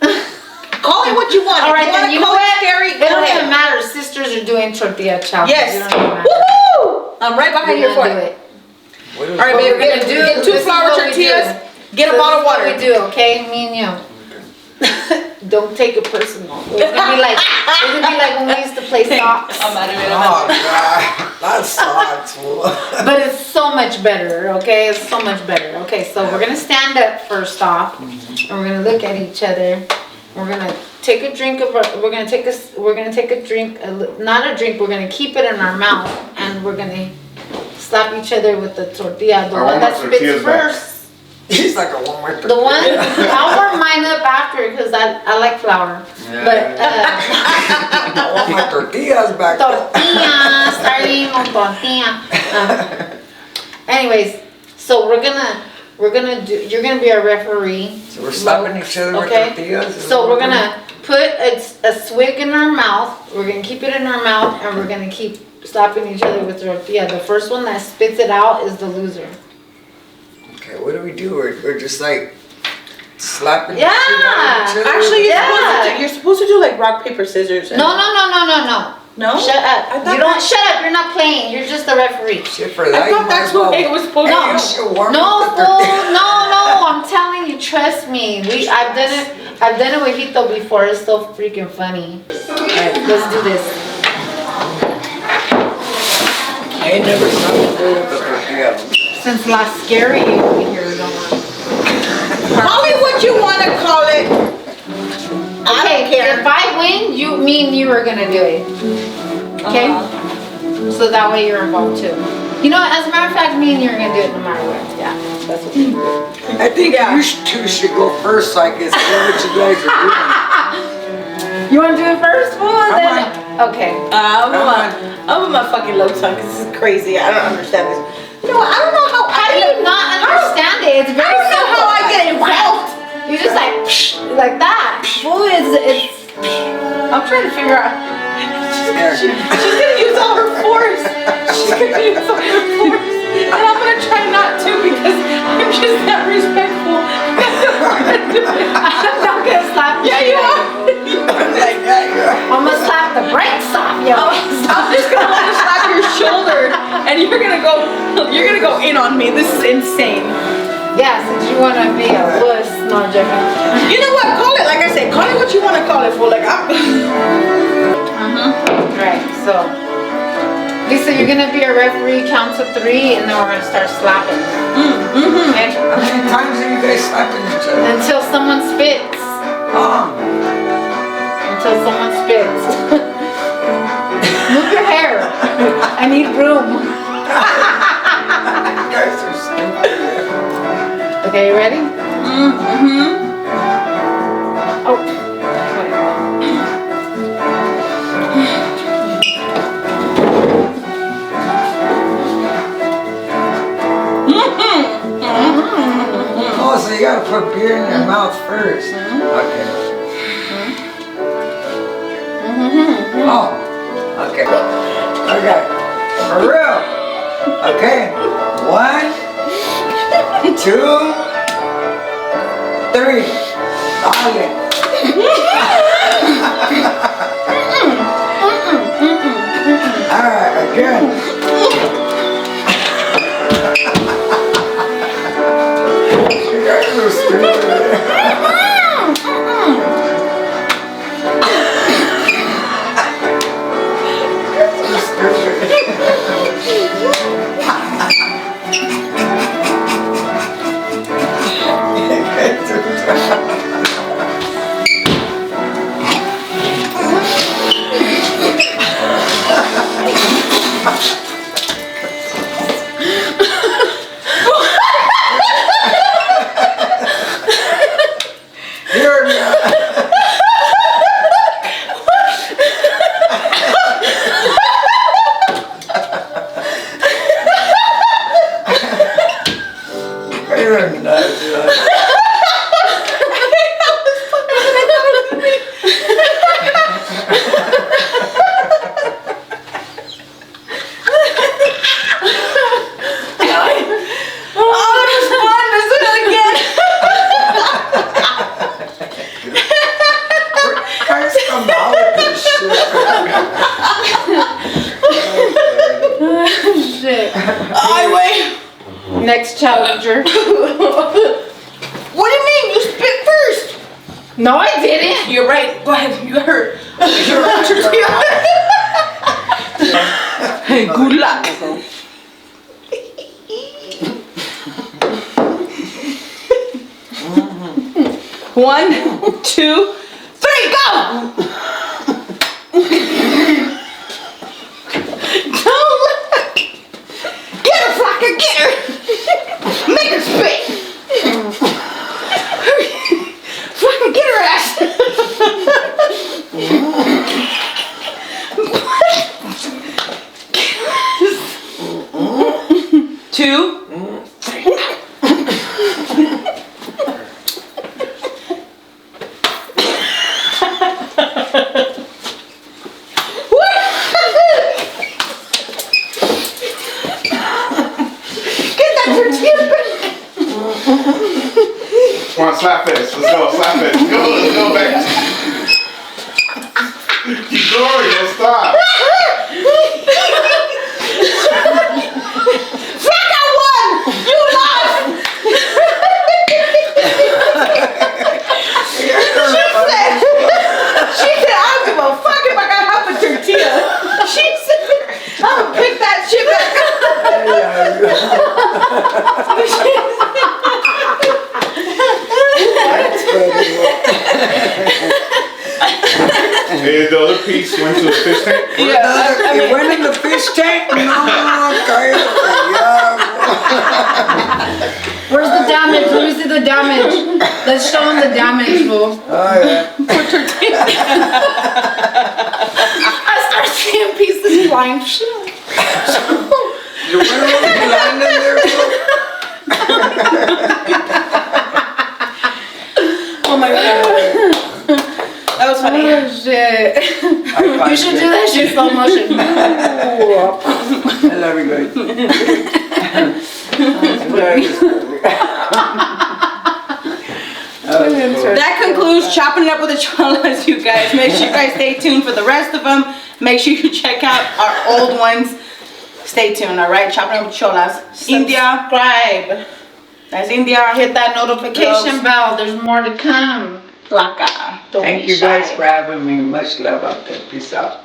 S2: Call it what you want.
S1: All
S2: If
S1: right, then
S2: wanna
S1: you know
S2: call it
S1: what?
S2: Scary,
S1: It
S2: go
S1: don't
S2: ahead.
S1: even matter. Sisters are doing tortilla challenges.
S2: Yes.
S1: It don't even matter.
S2: Woohoo! I'm right behind you
S1: We're
S2: for
S1: gonna do
S2: it.
S1: it.
S3: What is
S2: All right,
S1: What
S2: baby,
S1: we're gonna do,
S2: get
S1: this
S2: 2
S1: is
S2: flour
S1: what we
S2: tortillas,
S1: do.
S2: get a
S1: So
S2: bottle of
S1: this is what
S2: water.
S1: we do, okay? Me and you. Don't take it personal. It's gonna be like when we used to play socks.
S2: I'm out of it.
S3: Oh god, that sucks. fool.
S1: But it's so much better, okay? It's so much better. Okay, so we're gonna stand up first off, and we're gonna look at each other. We're gonna take a drink of. We're gonna take a drink. Not a drink. We're gonna keep it in our mouth, and we're gonna slap each other with the tortilla. The
S4: I
S1: one
S4: want my
S1: that spits
S4: tortillas back.
S1: first.
S3: He's like a one more.
S1: The one I'll warm mine up after because I like flour. But
S3: I want my tortillas back.
S1: tortilla, starting on tortilla. Anyways, so we're gonna do. You're gonna be our referee.
S3: So we're slapping each other with
S1: Okay.
S3: tortillas. Is
S1: So
S3: what
S1: we're gonna put a swig in our mouth. We're gonna keep it in our mouth, and we're gonna keep slapping each other with tortilla. The first one that spits it out is the loser.
S3: Okay, what do we do? We're just like slapping
S1: Yeah.
S3: the shit out of each other.
S2: Actually,
S1: Yeah.
S2: you're supposed to do like rock, paper, scissors. and-
S1: No.
S2: No?
S1: Shut up.
S2: I thought
S1: You don't
S2: that-
S1: shut up. You're not playing. You're just the referee.
S3: Shit for that.
S2: I thought that's what it was supposed
S1: No.
S2: to
S3: You
S2: do.
S3: should warm
S1: No,
S3: up the
S1: fool.
S3: tortilla.
S1: No. I'm telling you. Trust me. I've done it with Hito before. It's so freaking funny. Alright, let's do this.
S3: I ain't never slapped a fool with the tortilla.
S1: Since last scary over here, don't
S2: Call it what you want to call it. I don't care.
S1: If I win, me and you are gonna do it. Okay? So that way you're involved too. You know what? As a matter of fact, me and you are gonna do it no matter what. Yeah, that's what we do.
S3: I think you two should go first so I can see what you guys are doing.
S1: You wanna do it first? Well,
S3: Come
S1: then. Okay.
S2: I'm with my fucking low tongue because this is crazy. I don't understand this. No, I don't know how.
S1: How do you not understand it? It's very
S2: I don't know how I get involved.
S1: You just like that. Well, it's.
S2: I'm trying to figure out. She's gonna use all her force. She's gonna use all her force. And I'm gonna try not to because I'm just not respectful.
S1: I'm not gonna slap you.
S2: Yeah, you are.
S1: I'm gonna slap the brakes off you.
S2: I'm just gonna let her slap your shoulder and you're gonna go in on me. This is insane.
S1: Yeah, since you wanna be a wuss, no I'm joking.
S2: You know what? Call it like I said. Call it what you want to call it for. Like I'm.
S1: Right. So, Lisa, you're gonna be a referee. Count to 3, and then we're gonna start slapping. Okay?
S3: How many times are you guys slapping each other?
S1: Until someone spits. Until someone spits. Move your hair. I need room.
S3: You guys are stupid.
S1: Okay, you ready? Oh.
S3: Oh, so you gotta put beer in your mouth first. Okay. Oh, okay. Okay. For real. Okay. 1, 2, 3. Alright, again. You guys are stupid. You're nuts.
S1: Next challenger.
S2: What do you mean? You spit first.
S1: No, I didn't.
S2: You're right. Go ahead. You heard. Hey, good luck. One, 2, 3, go! Don't look! Get her, Flaka, get her! Make her spit! Flaka, get her ass! 2, 3.
S4: Come on, slap this. Let's go, slap it. Let's go back. Keep going, don't stop.
S2: Flaka won! You lost! She said, I don't give a fuck if I got half a tortilla. She said, I'm gonna pick that shit back up.
S4: piece went to the fish tank?
S3: It went in the fish tank? No, cállate, ya.
S1: Where's the damage? Let me see the damage. Let's show them the damage, fool.
S3: Oh, yeah.
S1: I start seeing pieces flying.
S3: You went over the line in there, bro?
S2: Oh my god. That was funny.
S1: Oh shit. You should do that shit slow motion.
S3: I love you guys.
S2: That concludes chopping it up with the Cholas, you guys. Make sure you guys stay tuned for the rest of them. Make sure you check out our old ones. Stay tuned, all right? Chopping up with Cholas. India.
S1: Subscribe.
S2: That's India.
S1: Hit that notification bell. There's more to come.
S2: Flaka.
S1: Don't
S3: Thank
S1: be
S3: you guys
S1: shy.
S3: for having me. Much love out there. Peace out.